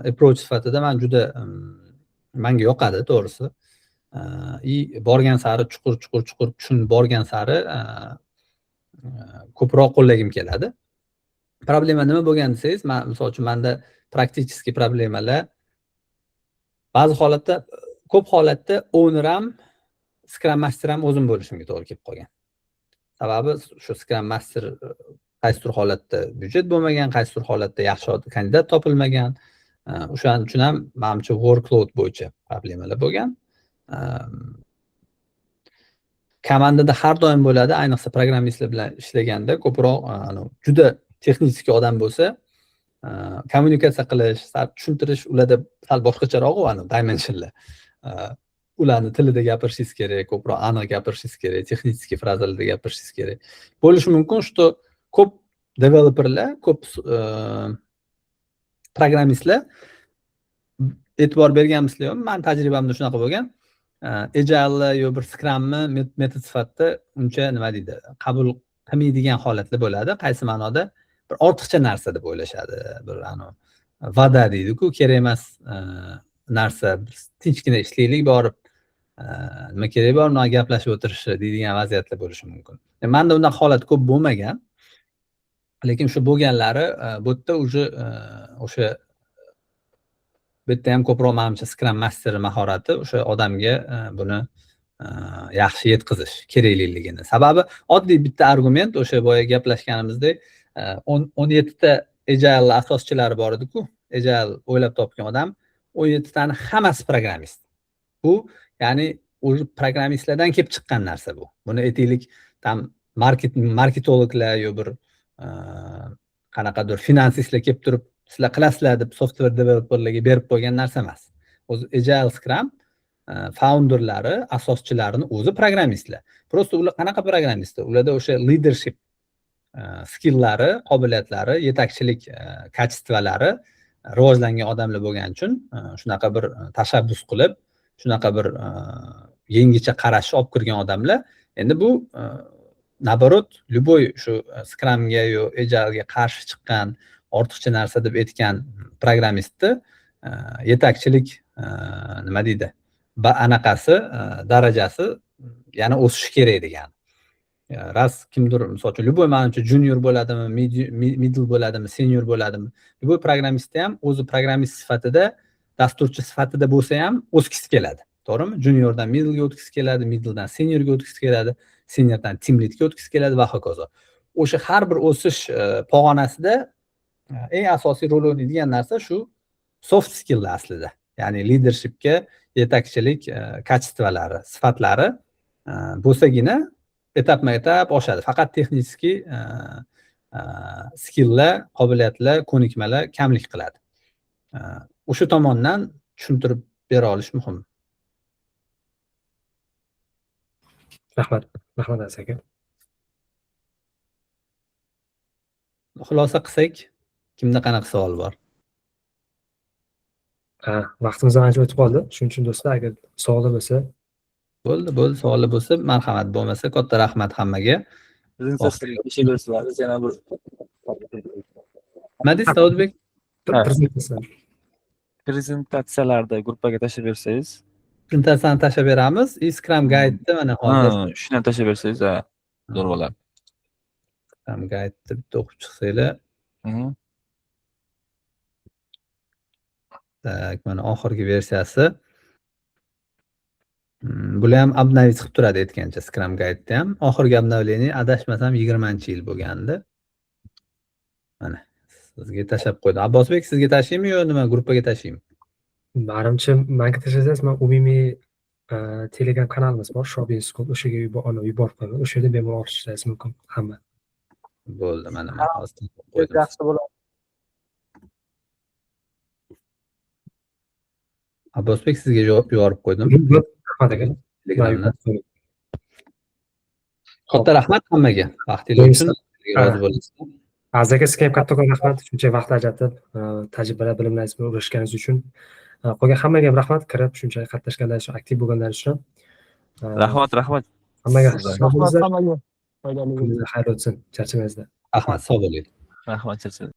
approach sifatida men juda menga yoqadi to'g'risi. Borgan sari chuqur tushunib borgan sari ko'proq qo'llagim keladi. Problema nima bo'lgan desangiz, men misol uchun menda praktik problemalar ba'zi holatda, ko'p holatda owner ham, Scrum Master ham o'zim bo'lishimga to'g'ri kelib qolgan. Sababi shu Scrum Master qaysidir holatda byudjet bo'lmagan, qaysidir holatda yaxshi kandidat topilmagan. O'shaning uchun ham menimcha workload bo'yicha problemalar bo'lgan. Komandada har doim bo'ladi, ayniqsa programmistlar bilan ishlaganda ko'proq juda texnik odam bo'lsa, kommunikatsiya qilish, tushuntirish ularda sal boshqacharoq dimensionlar. Ularni tilida gapirishingiz kerak, ko'proq aniq gapirishingiz kerak, texnik frazalarda gapirishingiz kerak. Bo'lishi mumkin, что ko'p developerlar, ko'p programmistlar e'tibor berganmisizlar, men tajribamda shunaqa bo'lgan. Agile yo bir Scrumni metod sifatida uncha nima deydi, qabul qilmaydigan holatlar bo'ladi. Qaysi ma'noda bir ortiqcha narsa deb o'ylashadi. Bir va'da deydi-ku, kerak emas narsa, tinchgina ishlaylik borib, nima kerak bor, uni gaplashib o'tirish deydigan vaziyatlar bo'lishi mumkin. Menda unday holat ko'p bo'lmagan. Lekin shu bo'lganlari bu yerda o'sha bu yerda ham ko'proq menimcha Scrum Master mahorati o'sha odamga buni yaxshi yetkazish kerakligini. Sababi oddiy bitta argument, o'sha boya gaplashganimizdek 17 ta Agile asoschilari bor edi-ku, Agile o'ylab topgan odam 17 tani hammasi programmist. Bu ya'ni o'sha programmistlardan kelib chiqqan narsa bu. Buni aytaylik, tam marketologlar yo bir qanaqadir finansistlar kelib turib sizlar qilasizlar deb software developerlarga berib qo'ygan narsa emas. O'zi Agile Scrum founderlari, asoschilarining o'zi programmistlar. Prosta ular qanaqa programmistlar? Ularda o'sha leadership skilllari, qobiliyatlari, yetakchilik kачестволari rivojlangan odamlar bo'lgani uchun shunaqa bir tashabbus qilib, shunaqa bir yangicha qarashni olib kirgan odamlar. Endi bu naborot, любой shu Scrumga yo Agile'ga qarshi chiqqan, ortiqcha narsa deb aytgan programmistni yetakchilik nima deydi? Anaqasi, darajasi yana o'sishi kerak degan. Ras kimdir, misol uchun, любой menimcha junior bo'ladimi, middle bo'ladimi, senior bo'ladimi, любой programmistda ham o'zi programmist sifatida, dasturchi sifatida bo'lsa ham o'sgisi keladi. To'g'rimi? Juniordan middlega o'tgisi keladi, middledan seniorga o'tgisi keladi, seniordan team leadga o'tgisi keladi va hokazo. O'sha har bir o'sish pog'onasida eng asosiy rol o'ynaydigan narsa shu soft skilllar aslida. Ya'ni leadershipga, yetakchilik kачестволari, sifatlari bo'lsagina etapma-etap oshadi. Faqat texnik skilllar, qobiliyatlar, ko'nikmalar kamlik qiladi. O'sha tomondan tushuntirib bera olish muhim. Rahmat aka. Xulosa qilsak, kimda qanaqa savol bor? Vaqtimiz ancha o'tib qoldi. Shuning uchun do'stlar, agar savollar bo'lsa, Bo'ldi, savollar bo'lsa, marhamat, bo'lmasa katta rahmat hammaga. Biz yana bir Nima deysiz, Davudbek? prezentatsiyalarni gruppaga tashlab bersangiz. Prezentatsiyani tashlab beramiz. Scrum Guide'ni mana hozir Shuni ham tashlab bersangiz, zo'r bo'ladi. Scrum Guide'ni bitta o'qib chiqsanglar. Mhm. Tak, mana oxirgi versiyasi. Bular ham обновить qilib turadi aytgancha Scrum Guide'da ham. Oxirgi обновление adashmasam 20-yil bo'lgandi. Mana sizga tashlab qo'ydim. Abbosbek, sizga tashlaymi yo nima gruppaga tashlaymi? Manimcha menga tashlasangiz, men umumiy Telegram kanalimiz bor, Shopping School, o'shaga yuborib qo'yaman. O'sha yerda bemalol olishingiz mumkin hamma. Bo'ldi, mana men hozir qo'ydim. Yaxshi bo'ladi. Abbosbek, sizga yuborib qo'ydim. Rahmat aka. Telegramdan. Katta rahmat hammaga. Vaqtingiz uchun rozi bo'lasizlar. Aka, sizga ham kattakon rahmat, shuncha vaqt ajratib, tajribalar, bilimlaringiz bilan uğraşganingiz uchun. Qolgan hammaga ham rahmat, kirib shunchalik qatnashganlar uchun, aktiv bo'lganlar uchun. Rahmat. Hammaga Rahmat hammaga. Foydali bo'lsin. kuningizlar xayr o'tsin, charchamangizlar. Rahmat, sog' bo'ling. Rahmat.